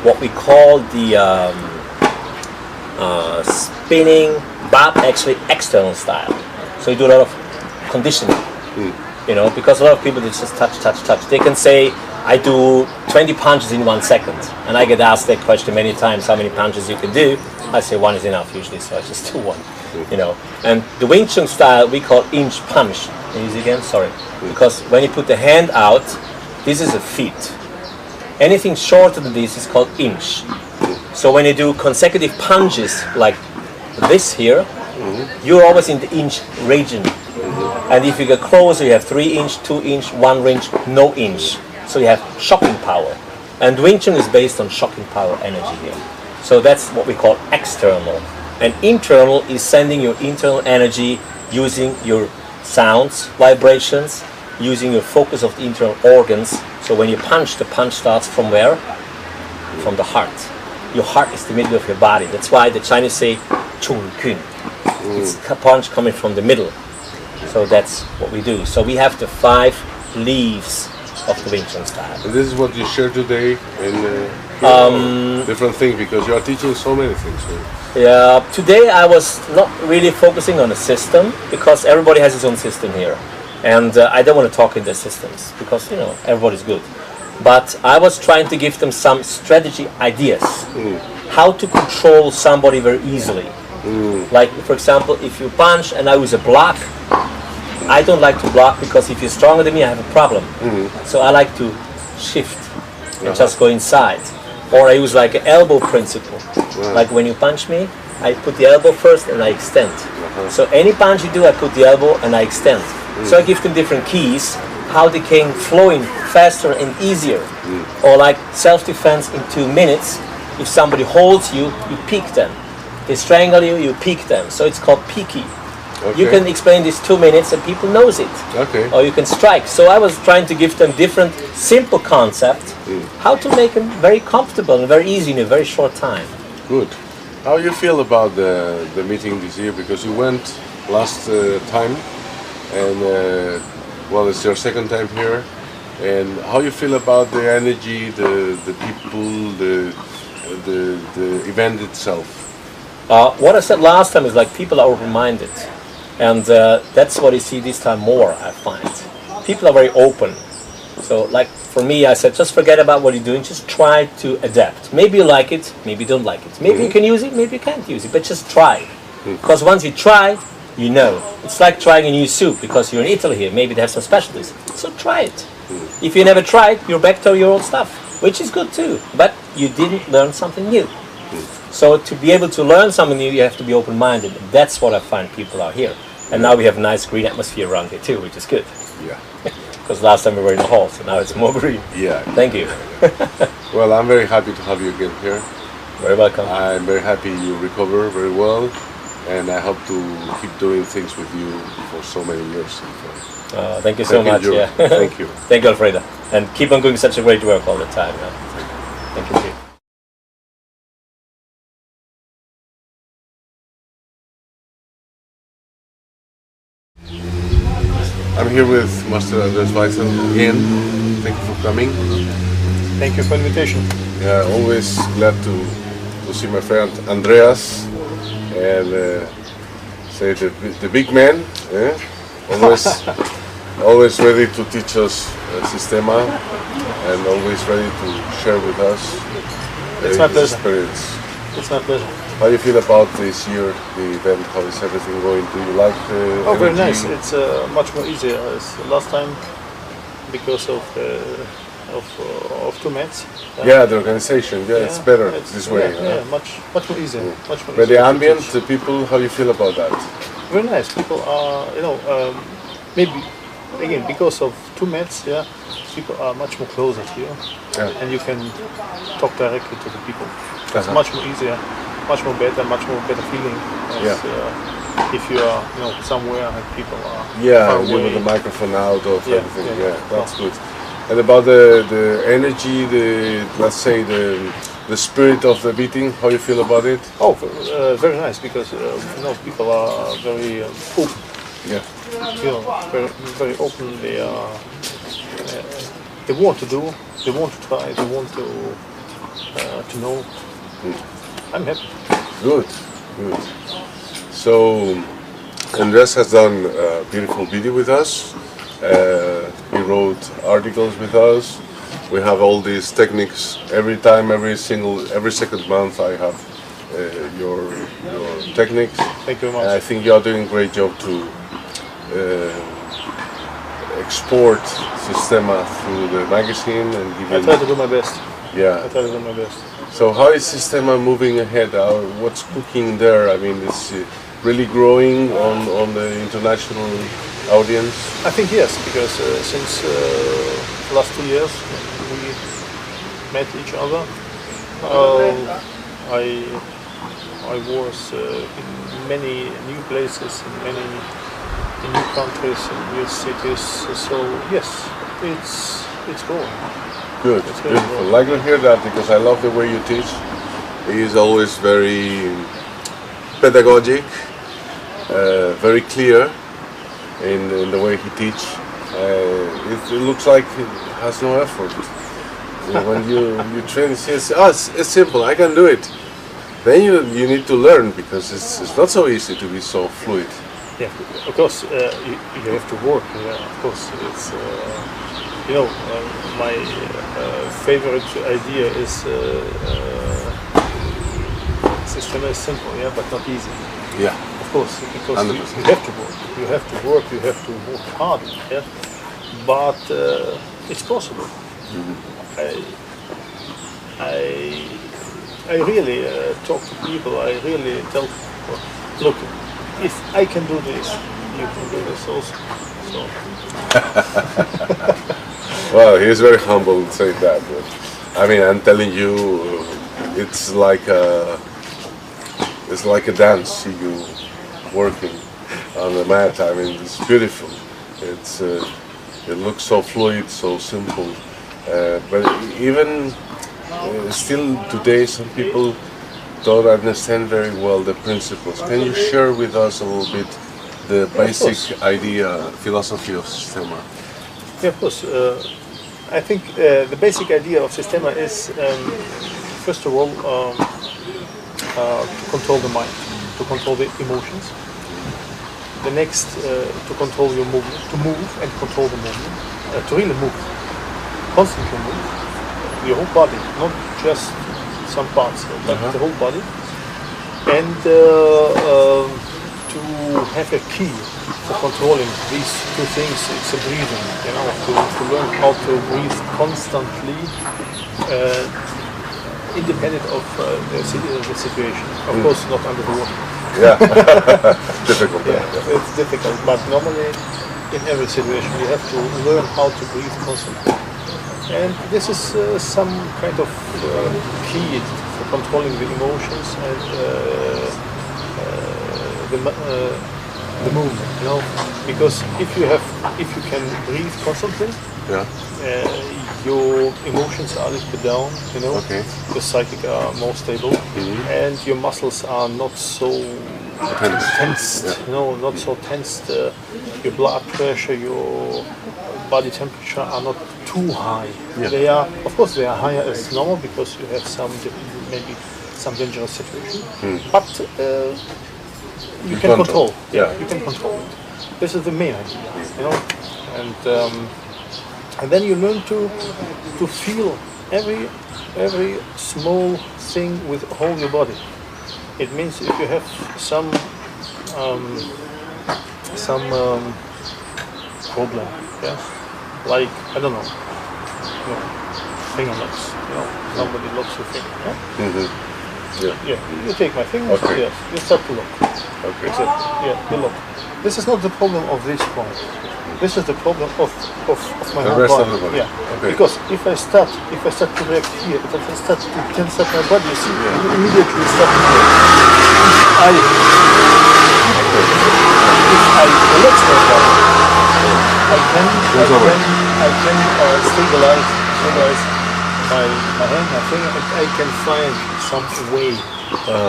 what we call the spinning, but actually external style. So you do a lot of conditioning. You know, because a lot of people they just touch, touch, touch. They can say, I do 20 punches in 1 second. And I get asked that question many times, how many punches you can do. I say 1 is enough usually, so I just do 1. You know, and the Wing Chun style we call inch punch. Use it again, sorry. Because when you put the hand out, this is a feet. Anything shorter than this is called inch. So when you do consecutive punches like this here, you're always in the inch region. And if you get closer, you have 3 inch, 2 inch, 1 inch, no inch. So you have shocking power. And Wing Chun is based on shocking power energy here. So that's what we call external. And internal is sending your internal energy using your sounds, vibrations, using your focus of the internal organs. So when you punch, the punch starts from where? From the heart. Your heart is the middle of your body. That's why the Chinese say Chung Kun. It's a punch coming from the middle. So that's what we do. So we have the 5 leaves of the Wing Chun style. And this is what you share today in different things, because you are teaching so many things. Right? Yeah, today I was not really focusing on the system because everybody has his own system here. And I don't want to talk in their systems because, you know, everybody's good. But I was trying to give them some strategy ideas. How to control somebody very easily. Like, for example, if you punch and I use a block, I don't like to block because if you're stronger than me, I have a problem. So I like to shift and just go inside. Or I use like an elbow principle. Like when you punch me, I put the elbow first and I extend. So any punch you do, I put the elbow and I extend. So I give them different keys, how they can flow in faster and easier. Or like self-defense in 2 minutes, if somebody holds you, you peek them. They strangle you, you peek them. So it's called peeky. You can explain this 2 minutes and people knows it. Or you can strike. So I was trying to give them different simple concepts, how to make them very comfortable and very easy in a very short time. Good. How you feel about the meeting this year? Because you went last time, and well, it's your 2nd time here. And how you feel about the energy, the people, the event itself? What I said last time is like people are open-minded. And that's what you see this time more, I find. People are very open. So like for me, I said, just forget about what you're doing, just try to adapt. Maybe you like it, maybe you don't like it. Maybe you can use it, maybe you can't use it, but just try. Because once you try, you know. It's like trying a new soup, because you're in Italy here, maybe they have some specialties. So try it. If you never tried, you're back to your old stuff, which is good too, but you didn't learn something new. So to be able to learn something new, you have to be open-minded. That's what I find people are here. And now we have a nice green atmosphere around here too, which is good. Yeah. Because last time we were in the hall, so now it's more green. Yeah. Thank you. Well, I'm very happy to have you again here. Very welcome. I'm very happy you recover very well, and I hope to keep doing things with you for so many years. Thank you so much. Yeah. Thank you. Thank you, Alfredo. And keep on doing such a great work all the time. Yeah. Thank you. I'm here with Master Andreas Weissel again. Thank you for coming. Thank you for the invitation. Yeah, always glad to see my friend Andreas and say the big man. Always ready to teach us Sistema and always ready to share with us It's my pleasure. experience. It's my pleasure. How do you feel about this year, the event? How is everything going? Do you like the Oh, very energy? nice. It's much more easier as last time because of of two mats. Yeah, the organization. Yeah, it's better this way. Yeah, much more easier. Much more But easier the to ambient, teach. the people, how you feel about that? Very nice. People are, maybe again because of two mats. Yeah, people are much more closer to you, and you can talk directly to the people. It's much more easier, much more better feeling. If you are, somewhere and people are far you away. with the microphone out of everything. yeah. That's good. And about the energy, let's say the spirit of the meeting, how you feel about it? Oh, very nice because people are very open. Yeah. Very, very open. They want to do. They want to try. They want to know. I'm happy. Good. So, Andres has done a beautiful video with us. He wrote articles with us. We have all these techniques every time, every second month. I have your techniques. Thank you very much. And I think you are doing a great job to export Sistema through the magazine and I giving. try to do my best. Yeah. I try to do my best. So how is Sistema moving ahead? What's cooking there? I mean, it's really growing on the international audience? I think yes, because since the last 2 years we met each other. I was in many new places, in new countries, in new cities. So yes, it's growing. Good, beautiful. I like to hear that because I love the way you teach. He is always very pedagogic, very clear in the way he teaches. It looks like he has no effort. When you train, he says, it's simple, I can do it. Then you need to learn because it's not so easy to be so fluid. Yeah, of course, you have to work. Yeah, of course, it's my favorite idea is system is simple, but not easy. Yeah, of course, because you have to work. You have to work. You have to work hard. Yeah, but it's possible. I really talk to people. I really tell people, look, if I can do this, you can do this also. So. Well, he's very humble to say that. But, I mean, I'm telling you, it's like a dance. See you working on the mat. I mean, it's beautiful. It looks so fluid, so simple. But even still today, some people don't understand very well the principles. Can you share with us a little bit the basic idea, philosophy of Sistema? Yeah, of course. I think the basic idea of Sistema is, first of all, to control the mind, to control the emotions. The next, to control your movement, to move and control the movement, to really move, constantly move, your whole body, not just some parts, but the whole body. And to have a key for controlling these two things, it's a breathing, to learn how to breathe constantly, independent of the situation. Of course, not under the water. Yeah, difficult. Yeah, it's difficult, but normally in every situation you have to learn how to breathe constantly. And this is some kind of key for controlling the emotions and the movement, because if you can breathe constantly, your emotions are a little bit down, your psychic are more stable, and your muscles are not so tensed, not so tensed. Your blood pressure, your body temperature are not too high. They are, of course, they are higher as normal because you have maybe some dangerous situation, but you can control. You can control it. This is the main idea, and then you learn to feel every small thing with whole your body. It means if you have some problem, like I don't know, fingernails. You know, somebody looks your finger. Yeah? Mm-hmm. Yeah. Yeah, you take my fingers. Okay. Yes, you start to look. Okay. That's it. Yeah, you look. This is not the problem of this point. This is the problem of my The whole rest of body. the body. Yeah. Okay. Because if I start to react here, if I start to tense up my body, you see, you immediately start to react. If I relax my body, I can stabilize my hand, my finger, and I can find some way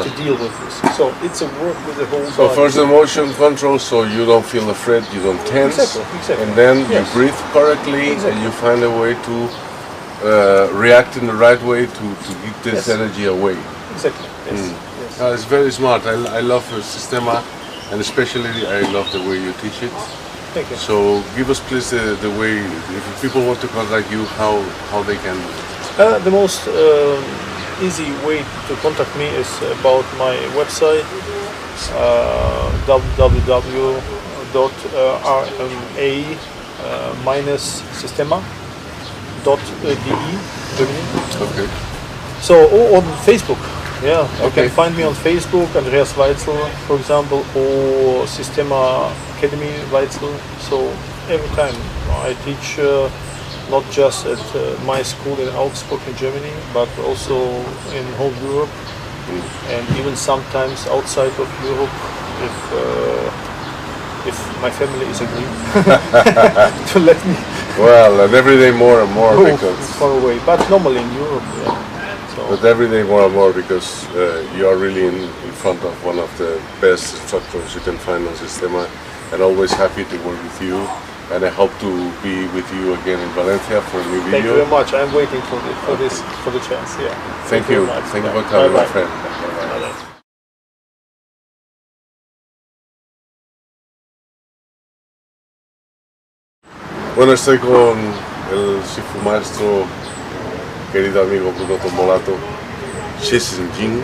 to deal with this. So it's a work with the whole So body. first the motion control, so you don't feel afraid, you don't tense, Exactly. and then Yes. you breathe correctly, and you find a way to react in the right way to get this Yes. energy away. Exactly. Yes. Yes. It's very smart. I love the Sistema, and especially I love the way you teach it. Thank you. So give us please the way, if people want to contact you, how they can. The most easy way to contact me is about my website, www.rma-sistema.de. Okay. So, or on Facebook. Yeah, you Okay. can find me on Facebook, Andreas Weitzel, for example, or Sistema Academy Weitzel. So every time I teach, not just at my school in Augsburg in Germany, but also in whole Europe, and even sometimes outside of Europe, if my family is agreeing to let me. Well, and every day more and more go because. far away, but normally in Europe. Yeah. So, But every day more and more because you are really in front of one of the best instructors you can find on Sistema, and always happy to work with you. And I hope to be with you again in Valencia for a new video. thank you very much. I'm waiting for the chance. Yeah. Thank you. very much. Thank you Yeah. for coming, my Bye-bye. friend. Bye-bye. Bueno, estoy con el Shifu maestro, querido amigo Budo Tombolato, Jin.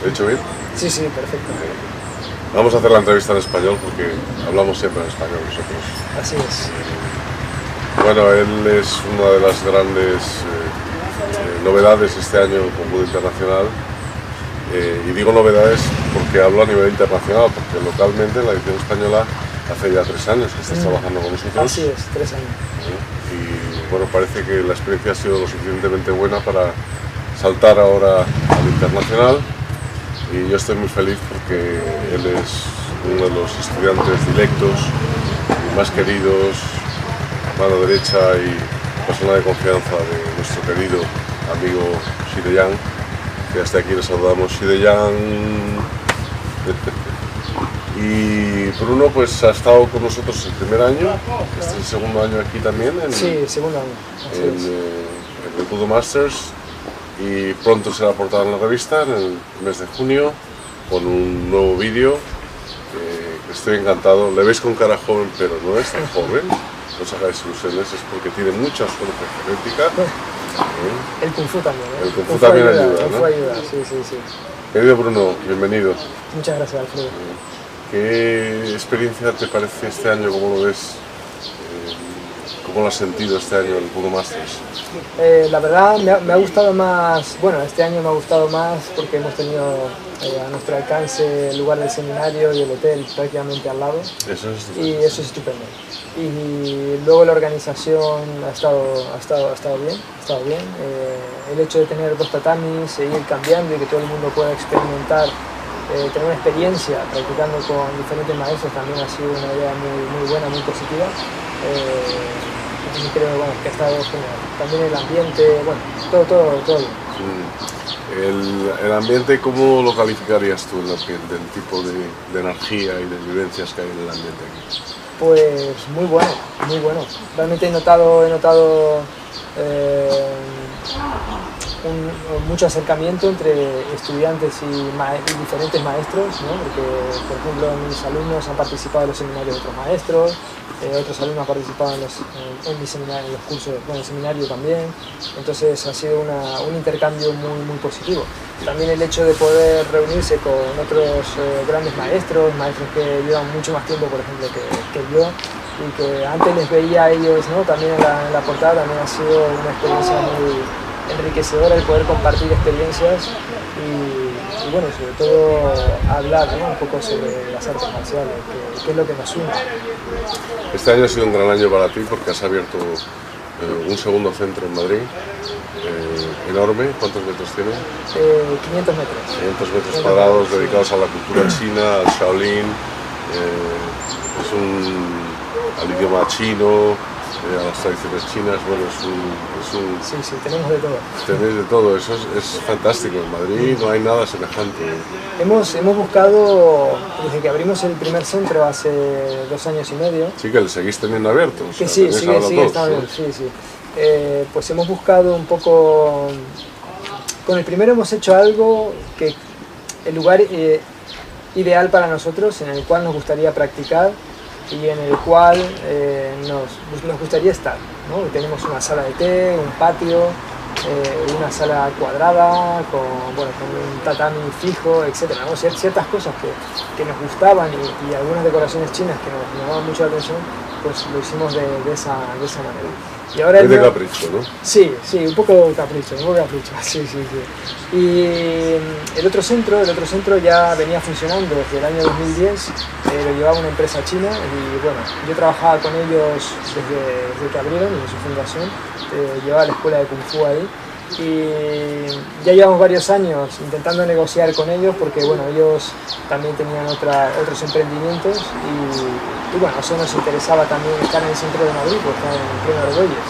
¿Lo he dicho bien? Sí, sí, perfecto. Vamos a hacer la entrevista en español porque hablamos siempre en español nosotros. Así es. Bueno, él es una de las grandes novedades este año con Budo Internacional. Y digo novedades porque hablo a nivel internacional, porque localmente en la edición española hace ya 3 años que estás trabajando con nosotros. Así es, 3 años. Y bueno, parece que la experiencia ha sido lo suficientemente buena para saltar ahora al internacional. Y yo estoy muy feliz porque él es uno de los estudiantes directos y más queridos, mano derecha y persona de confianza de nuestro querido amigo Shideyang, que hasta aquí le saludamos. Shideyang. Y Bruno pues ha estado con nosotros el primer año, este es el segundo año aquí también Sí, segundo año. Así en es. el Budo Masters, y pronto será portada en la revista en el mes de junio con un nuevo vídeo que estoy encantado. Le veis con cara joven, pero no es tan joven, no os hagáis ilusiones, es porque tiene mucha suerte genética. El Kung Fu también, ¿eh? El Kung Fu también ayuda, El Kung Fu ¿no? ayuda, sí, sí, sí. Querido Bruno, bienvenido. Muchas gracias, Alfredo. ¿Qué experiencia te parece este año? ¿Cómo lo ves? ¿Cómo lo has sentido este año el Budo Masters? La verdad me ha gustado más, bueno, este año me ha gustado más porque hemos tenido a nuestro alcance el lugar del seminario y el hotel prácticamente al lado. Eso es estupendo. Y eso es estupendo. Y luego la organización ha estado bien. El hecho de tener 2 tatamis, seguir cambiando y que todo el mundo pueda experimentar, tener una experiencia practicando con diferentes maestros también ha sido una idea muy buena, muy positiva. Entonces creo que ha estado genial. También el ambiente, bueno, todo bien. El ambiente, ¿cómo lo calificarías tú, el ambiente, el tipo de energía y de vivencias que hay en el ambiente aquí? Pues muy bueno. Realmente he notado mucho acercamiento entre estudiantes y diferentes maestros, ¿no? Porque, por ejemplo, mis alumnos han participado en los seminarios de otros maestros, otros alumnos han participado en mi seminario, en los cursos, bueno, el seminario también. Entonces ha sido un intercambio muy positivo. También el hecho de poder reunirse con otros grandes maestros que llevan mucho más tiempo, por ejemplo, que yo, y que antes les veía a ellos, ¿no? También en la portada, también ha sido una experiencia enriquecedor el poder compartir experiencias y bueno, sobre todo hablar, ¿no?, un poco sobre las artes marciales, que es lo que nos une. Este año ha sido un gran año para ti porque has abierto un segundo centro en Madrid, enorme. ¿Cuántos metros tiene? 500 metros. 500 metros cuadrados dedicados a la cultura china, al Shaolin, al idioma chino, a las tradiciones chinas. Bueno, Sí, tenemos de todo. Tenéis de todo, eso es fantástico. En Madrid no hay nada semejante. Hemos buscado, desde que abrimos el primer centro hace 2 años y medio. Sí, que le seguís teniendo abierto. Que sí, sigue estando abierto, sí. Pues hemos buscado un poco. Con el primero hemos hecho algo que el lugar ideal para nosotros, en el cual nos gustaría practicar y en el cual nos gustaría estar, ¿no? Tenemos una sala de té, un patio, una sala cuadrada con un tatami fijo, etc., ¿no? Ciertas cosas que nos gustaban y algunas decoraciones chinas que nos llamaban mucho la atención, pues lo hicimos de esa manera. Y ahora es de capricho, ¿no? Sí, un poco capricho, sí. Y el otro centro ya venía funcionando desde el año 2010, lo llevaba una empresa china y bueno, yo trabajaba con ellos desde que abrieron, desde su fundación, llevaba la escuela de Kung Fu ahí. Y ya llevamos varios años intentando negociar con ellos porque bueno, ellos también tenían otros emprendimientos y bueno, eso nos interesaba también estar en el centro de Madrid, porque está en pleno Argüelles,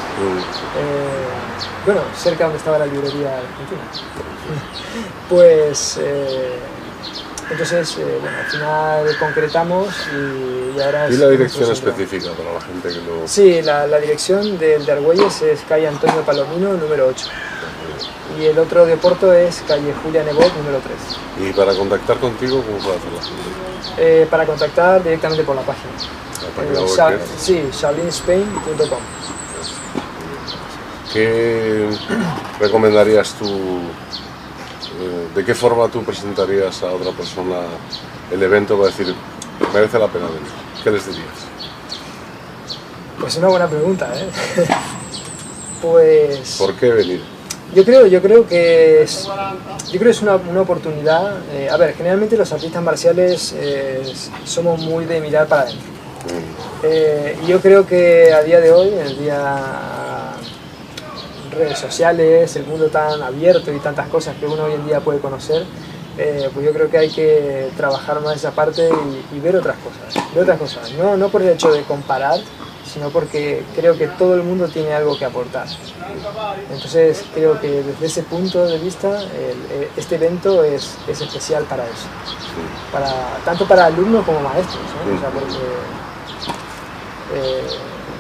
bueno, cerca donde estaba la librería argentina. Pues entonces, bueno, al final concretamos y ahora... ¿Y la dirección específica para la gente que no...? Sí, la dirección de Argüelles es calle Antonio Palomino, número 8. Y el otro de Porto es calle Julia Nebot, número 3. ¿Y para contactar contigo, cómo puede hacerla? Para contactar directamente por la página. ¿La página web? Sí, shaolinspain.com. ¿Qué recomendarías tú? ¿De qué forma tú presentarías a otra persona el evento para decir, merece la pena venir? ¿Qué les dirías? Pues una buena pregunta, ¿eh? Pues... ¿Por qué venir? Yo creo que es una oportunidad. A ver, generalmente los artistas marciales somos muy de mirar para adentro. Y yo creo que a día de hoy, en el día redes sociales, el mundo tan abierto y tantas cosas que uno hoy en día puede conocer, pues yo creo que hay que trabajar más esa parte y ver otras cosas. No por el hecho de comparar, sino porque creo que todo el mundo tiene algo que aportar. Entonces creo que desde ese punto de vista este evento es especial para eso, tanto para alumnos como maestros, ¿no? O sea, porque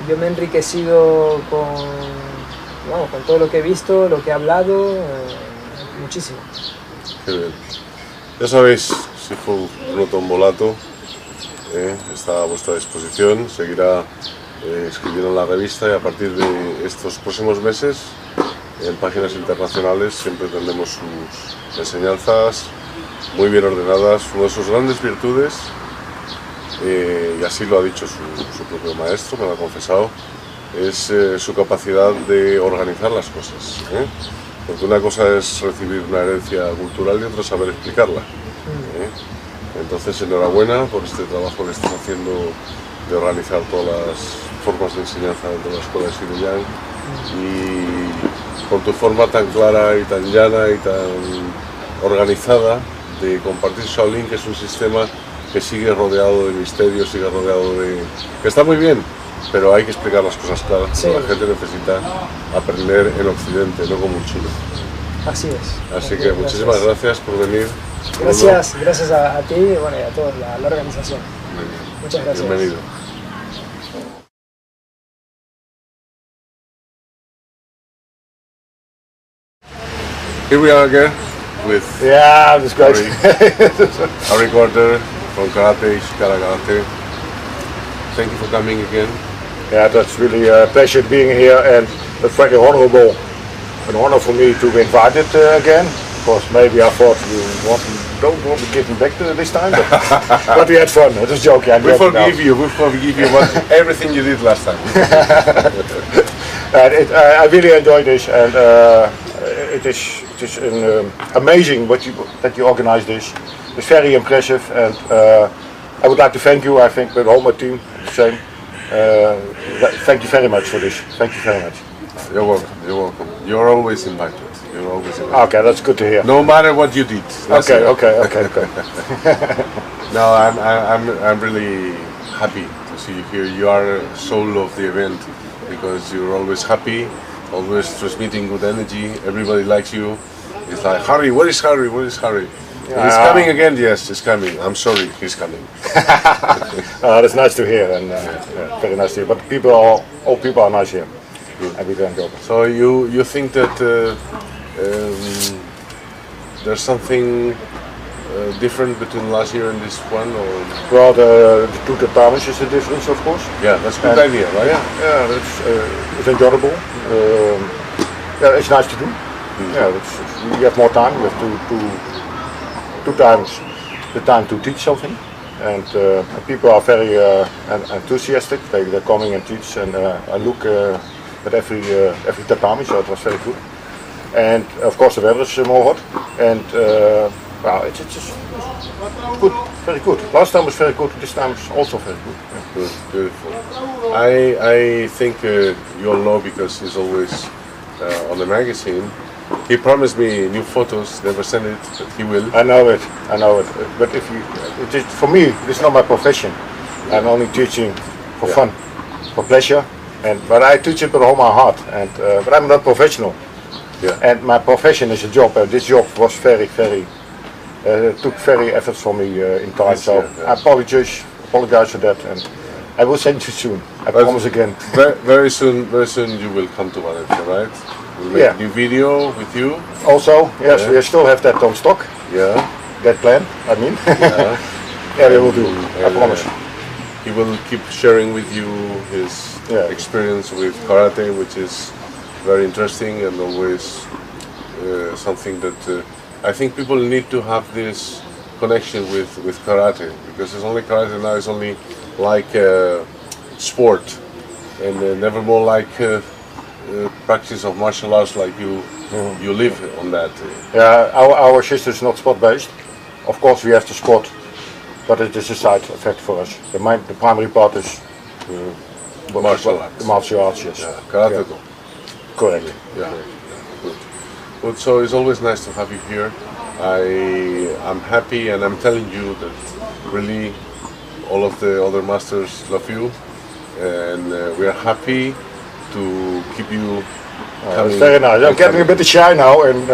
yo me he enriquecido con todo lo que he visto, lo que he hablado, muchísimo. Qué bien. Ya sabéis, Sifu Rotombolato está a vuestra disposición, seguirá escribiendo en la revista y a partir de estos próximos meses en páginas internacionales siempre tendremos sus enseñanzas muy bien ordenadas. Una de sus grandes virtudes, y así lo ha dicho su propio maestro, me lo ha confesado, es su capacidad de organizar las cosas, porque una cosa es recibir una herencia cultural y otra es saber explicarla. Entonces enhorabuena por este trabajo que estás haciendo de organizar todas las formas de enseñanza dentro de la escuela de Xinjiang y con tu forma tan clara y tan llana y tan organizada de compartir Shaolin, que es un sistema que sigue rodeado de misterios, sigue rodeado de... que está muy bien, pero hay que explicar las cosas claras. Sí. La gente necesita aprender en Occidente, no como un chino. Así es. Así que muchísimas gracias por venir. Gracias a ti y a toda la organización. Muchas gracias. Bienvenido. Here we are again with that's great. Harry Carter from Karate, Ishikara Karate. Thank you for coming again. Yeah, that's really a pleasure being here and it's very honorable. An honor for me to be invited again. Of course, maybe I thought you don't want to give me back this time, but we had fun. It was joking. We forgive you everything you did last time. I really enjoyed this, and it is amazing that you organize this. It's very impressive, and I would like to thank you. I think with all my team, the same. Thank you very much for this. Thank you very much. You're welcome. You're welcome. You're always invited. You're always invited. Okay, that's good to hear. No matter what you did. Okay. No, I'm really happy to see you here. You are a soul of the event because you're always happy, always transmitting good energy. Everybody likes you. It's like, Harry, where is Harry? Where is Harry? He's coming again. Yes, he's coming. I'm sorry, he's coming. That's nice to hear, and very nice to hear. But all people are nice here. And we don't go. So you think that there's something different between last year and this one, or? Well, the two tatamis is the difference, of course. Yeah, that's a good idea, right? Yeah, it's enjoyable. Yeah, it's nice to do. Yeah, you have more time. You have two times the time to teach something, and people are very enthusiastic. They're coming and teach, and I look at every tatami, so it was very good. And of course the weather is more hot, and well, it's just good, very good. Last time was very good. This time is also very good. Yeah. Good, beautiful. I think you all know because he's always on the magazine. He promised me new photos, never sent it, but he will. I know it. But for me, it's not my profession. I'm only teaching for fun, for pleasure, but I teach it with all my heart. But I'm not professional. Yeah. And my profession is a job. This job was very took very efforts for me in time. Yes, so I apologize for that, and I will send you soon. I promise again. Very soon you will come to Valencia, right? We'll make a new video with you. Also, yes, we still have that on stock. Yeah. That plan, I mean. Yeah. Yeah, we will do. I promise. He will keep sharing with you his experience with karate, which is very interesting and always something that I think people need to have this connection with karate, because it's only karate now. It's only like sport, and never more like practice of martial arts like you live on that. Yeah, our system is not sport based. Of course, we have the sport, but it is a side effect for us. The primary part is martial arts. The martial arts, yes. Yeah, karate. Yeah. Correct. Yeah. Good. Good. So it's always nice to have you here. I'm happy, and I'm telling you that really all of the other masters love you, and we are happy to keep you coming. It's very nice. I'm getting a bit shy now, and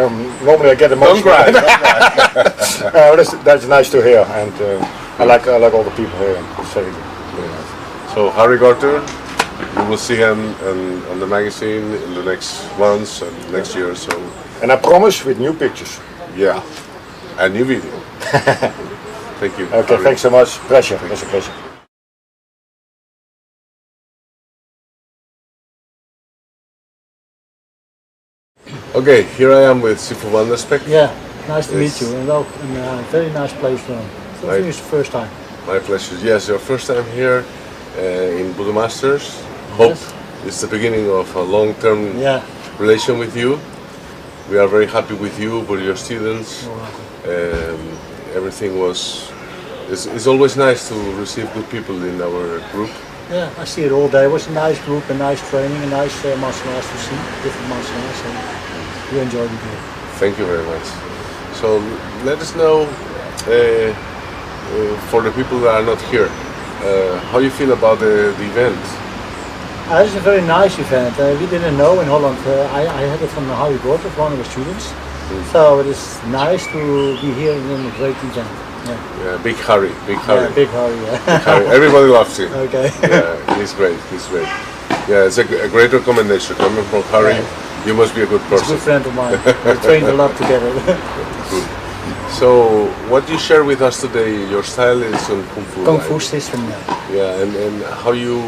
normally I get emotional. Don't cry. That's nice to hear, and I like all the people here. It's very good. Very nice. So Harry Garter, you will see him on the magazine in the next months and next year. So. And I promise with new pictures. Yeah, a new video. Thank you. Okay, Harry. thanks so much. Pleasure. It's a pleasure. Okay, here I am with Sifu van der Spek. Yeah, nice to meet you, and very nice place for him. So I think it's the first time. My pleasure. Yes, your first time here in Budo Masters. Hope it's the beginning of a long-term relation with you. We are very happy with you, with your students. Everything was. It's always nice to receive good people in our group. Yeah, I see it all day. It was a nice group, a nice training, a nice martial arts to see, different martial arts. So we enjoyed it here. Thank you very much. So let us know, for the people that are not here, how you feel about the event. It's a very nice event. We didn't know in Holland. I had it from Harry Gorter, one of the students. So it is nice to be here in a great event. Yeah, Big Harry, Big Harry. Yeah, Big Harry, yeah. Big Harry. Everybody loves him. Okay. Yeah, he's great, he's great. Yeah, it's a great recommendation. Coming from Harry, you must be a good person. He's a good friend of mine. We trained a lot together. Good. So, what you share with us today, your style is on Kung Fu. Kung Fu system, yeah. Yeah, and how you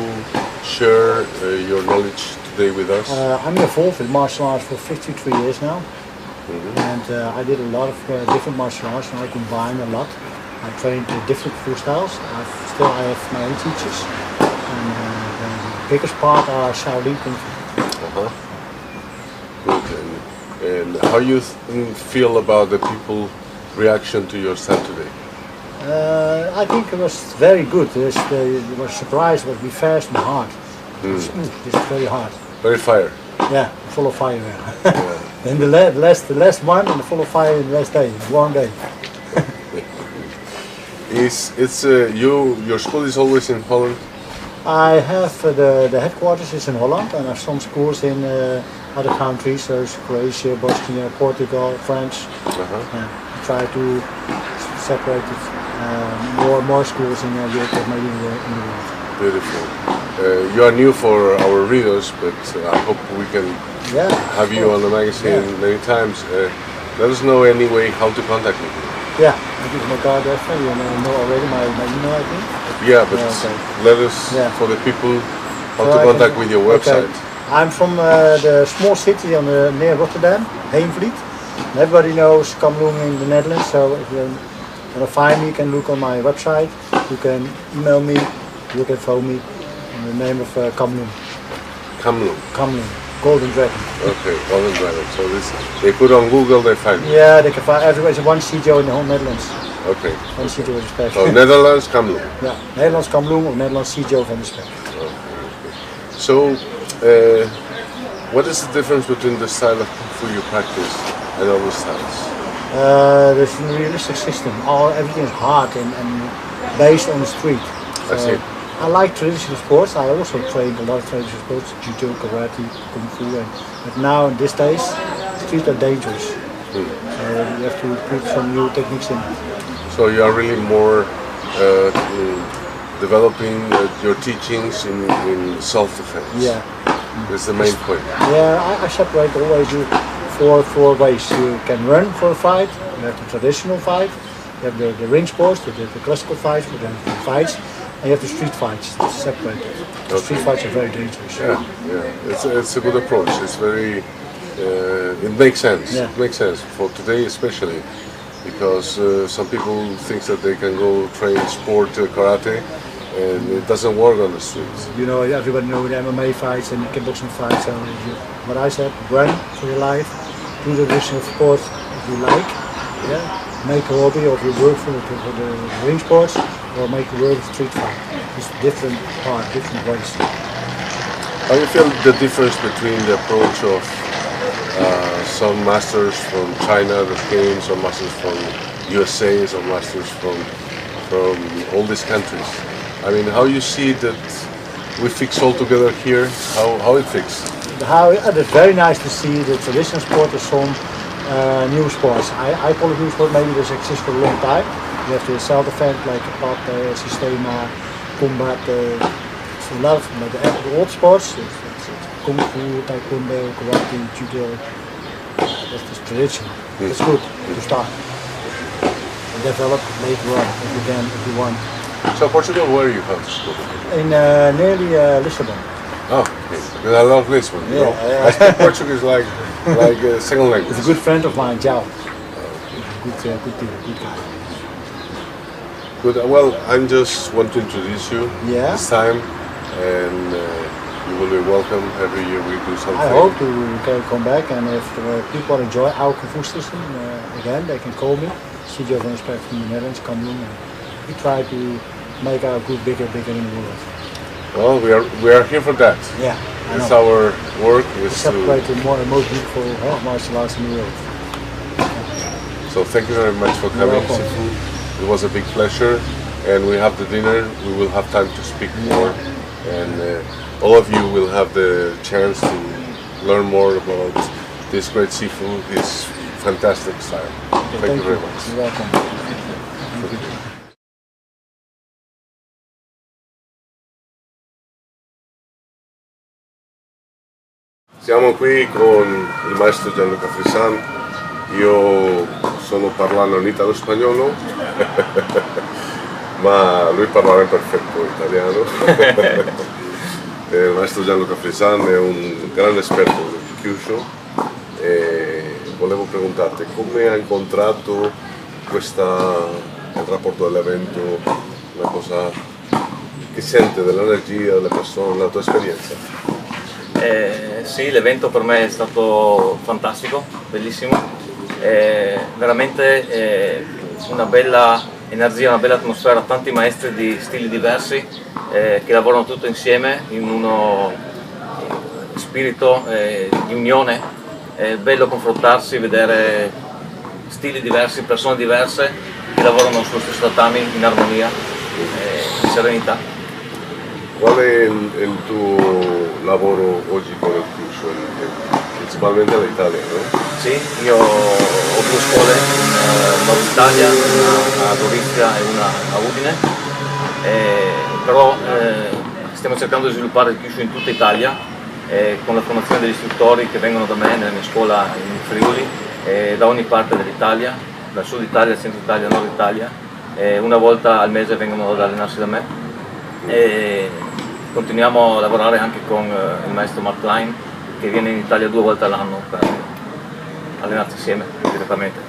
share your knowledge today with us? I'm involved in martial arts for 53 years now. And I did a lot of different martial arts, and I combine a lot. I trained different Kung Fu styles. I have my own teachers. And the biggest part are Shaolin Kung Fu. Good. And And how you feel about the people reaction to your style today? I think it was very good. They were surprised, but be fast and hard. Smooth, it's very hard. Very fire. Yeah, full of fire. Yeah. And the last one, and full of fire in the last day, one day. Your school is always in Holland? I have the headquarters is in Holland, and I have some schools in other countries, so Croatia, Bosnia, Portugal, France. I try to separate it. More schools in Europe, maybe in the world. Beautiful. You are new for our readers, but I hope we can have you on the magazine many times. Let us know anyway how to contact me. Yeah, I give my card after, you know already my email, I think. Yeah, but let us, for the people, how to contact with your website. Okay. I'm from the small city on near Rotterdam, Heenvliet. And everybody knows Kamlung in the Netherlands, so if you want to find me, you can look on my website, you can email me, you can phone me in the name of Kamlung. Kamlung? Kamlung, Golden Dragon. Okay, Golden Dragon. So they put on Google, they find me. Yeah, they can find everywhere. There's one CJO in the whole Netherlands. Okay. One CJO is special. So Netherlands, Kamlung. Yeah, Nederlands Kamlung of Netherlands CJO van de Spek. Okay. So, what is the difference between the style of Kung Fu you practice and other styles? There's a realistic system. Everything is hard and based on the street. I see. I like traditional sports. I also trained a lot of traditional sports, judo, karate, kung fu. But now, in these days, streets are dangerous. So you have to put some new techniques in. So you are really more developing your teachings in self-defense. Yeah. That's the main point. Yeah, I separate always four ways. You can run for a fight, you have the traditional fight, you have the ring sports, the classical fights, the fights, and you have the street fights. Separate. The street fights are very dangerous. Yeah. It's a good approach. It's very, it makes sense. Yeah. It makes sense for today especially, because some people think that they can go train sport karate, and it doesn't work on the streets. You know, everybody knows the MMA fights and the kickboxing fights. So what I said, run for your life, do the traditional sport if you like. Yeah, make a hobby of your work for the ring sports, or make a work of street fight. It's different ways. How do you feel the difference between the approach of some masters from China that came, some masters from USA, some masters from all these countries? I mean, how you see that we fix all together here? How it fixed? It's very nice to see the traditional sport as some new sports. I call it new sport. Maybe this exists for a long time. You have the self-defense like Pat, Sistema, Combat. It's a lot of the old sports. It's Kung Fu, Taekwondo, Karate, Judo. That's just traditional. It's good to start. And develop later on if you want. So Portugal, where you come to school? In nearly Lisbon. Oh, okay. Because I love Lisbon. You know? I speak Portuguese like a second language. It's a good friend of mine, Jao. Good guy. Good. Well, I just want to introduce you this time, and you will be welcome every year we do something. I hope to come back, and if people enjoy our Kung Fu system, again, they can call me. CJ van Spek from the Netherlands, Kamlung. We try to make our group bigger in the world. Well, we are here for that. Yeah, it's our work. Is separate the most beautiful martial arts in the world. So thank you very much for coming, Sifu. It was a big pleasure, and we have the dinner. We will have time to speak more, and all of you will have the chance to learn more about this great Sifu, his fantastic style. Thank you very much. You're welcome. Thank you. Siamo qui con il maestro Gianluca Frisan. Io sono parlando in italo-spagnolo, ma lui parla in perfetto italiano. Il maestro Gianluca Frisan è un grande esperto del Kyushu e volevo preguntarti come ha incontrato il rapporto dell'evento, una cosa che sente dell'energia delle persone, la tua esperienza. Sì, l'evento per me è stato fantastico, bellissimo, veramente una bella energia, una bella atmosfera, tanti maestri di stili diversi che lavorano tutti insieme in uno spirito di unione. È bello confrontarsi, vedere stili diversi, persone diverse che lavorano sullo stesso tatami in armonia e in serenità. Qual è il tuo lavoro oggi con il Fusion? Principalmente all'Italia, no? Sì, io ho 2 scuole in Nord Italia, una a Gorizia e una a Udine, però stiamo cercando di sviluppare il Kyushu in tutta Italia con la formazione degli istruttori che vengono da me nella mia scuola in Friuli, da ogni parte dell'Italia, dal sud Italia, centro Italia, nord Italia, una volta al mese vengono ad allenarsi da me. E continuiamo a lavorare anche con il maestro Mark Klein che viene in Italia 2 volte all'anno per allenarsi insieme direttamente.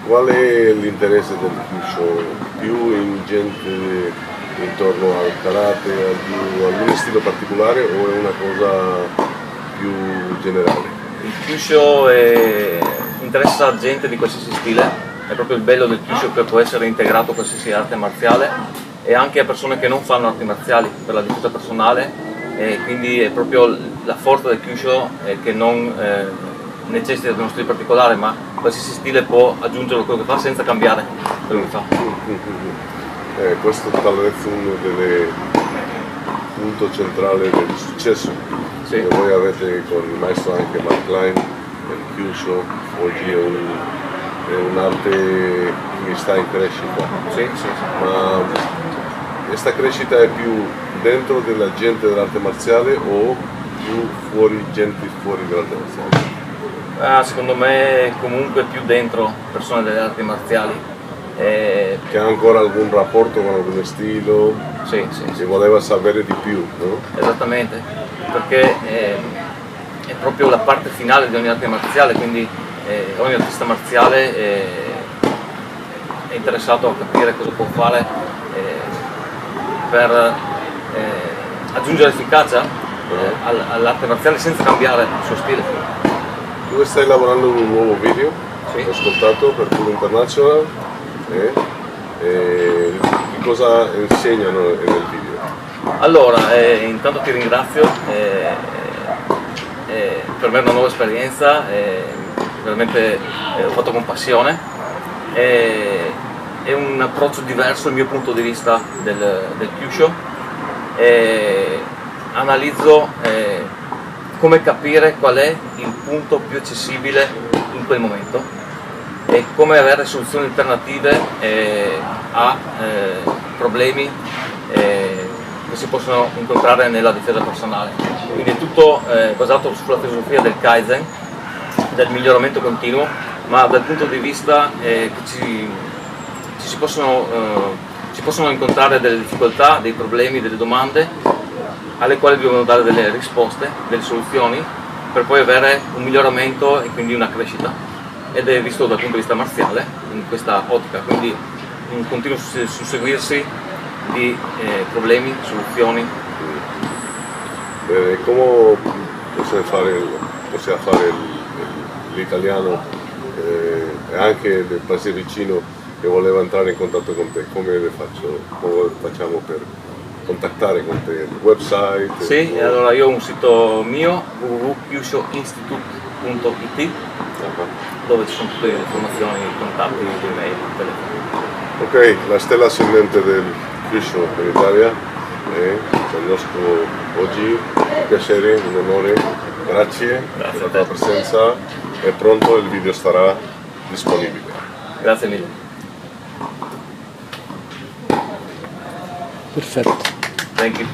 Qual è l'interesse del Kyushu? Più in gente intorno al karate, ad un stile particolare o è una cosa più generale? Il Kyushu interessa gente di qualsiasi stile, è proprio il bello del Kyushu che può essere integrato a qualsiasi arte marziale e anche a persone che non fanno arti marziali per la difesa personale, e quindi è proprio la forza del Kyushu che non necessita di uno stile particolare, ma qualsiasi stile può aggiungere quello che fa senza cambiare quello che fa. Questo talvolta è uno dei punti centrali del successo. Sì. Che voi avete con il maestro anche Mark Klein, il Kyushu oggi è un'arte che sta in crescita. Sì. Ma questa crescita è più dentro della gente dell'arte marziale o più fuori, gente fuori dell'arte marziale? Secondo me comunque più dentro persone delle arti marziali. Che ha ancora algún rapporto con algún stile, sì. Che voleva sapere di più, no? Esattamente, perché è proprio la parte finale di ogni arte marziale, quindi ogni artista marziale è interessato a capire cosa può fare per aggiungere efficacia all'arte marziale senza cambiare il suo stile. Tu stai lavorando in un nuovo video, sì. Ho ascoltato per Tour International, che cosa insegnano nel video? Allora, intanto ti ringrazio, per me è una nuova esperienza, veramente l'ho fatto con passione, è un approccio diverso dal mio punto di vista del Kyushu, analizzo come capire qual è il punto più accessibile in quel momento e come avere soluzioni alternative a problemi che si possono incontrare nella difesa personale. Quindi è tutto basato sulla filosofia del Kaizen, del miglioramento continuo, ma dal punto di vista che si possono incontrare delle difficoltà, dei problemi, delle domande alle quali dobbiamo dare delle risposte, delle soluzioni per poi avere un miglioramento e quindi una crescita. Ed è visto dal punto di vista marziale in questa ottica, quindi un continuo susseguirsi di problemi, soluzioni. Come possiamo fare l'italiano e anche del paese vicino che voleva entrare in contatto con te? Come facciamo per contattare con te? Il website? Sì, allora io ho un sito mio, www.kyushoinstitute.it, dove ci sono tutte le informazioni, contatti, email, telefono. Ok, la stella ascendente del Kyushu in Italia è il nostro oggi, un piacere, un onore, grazie per la tua presenza e pronto il video sarà disponibile. Grazie mille. Perfetto. Thank you.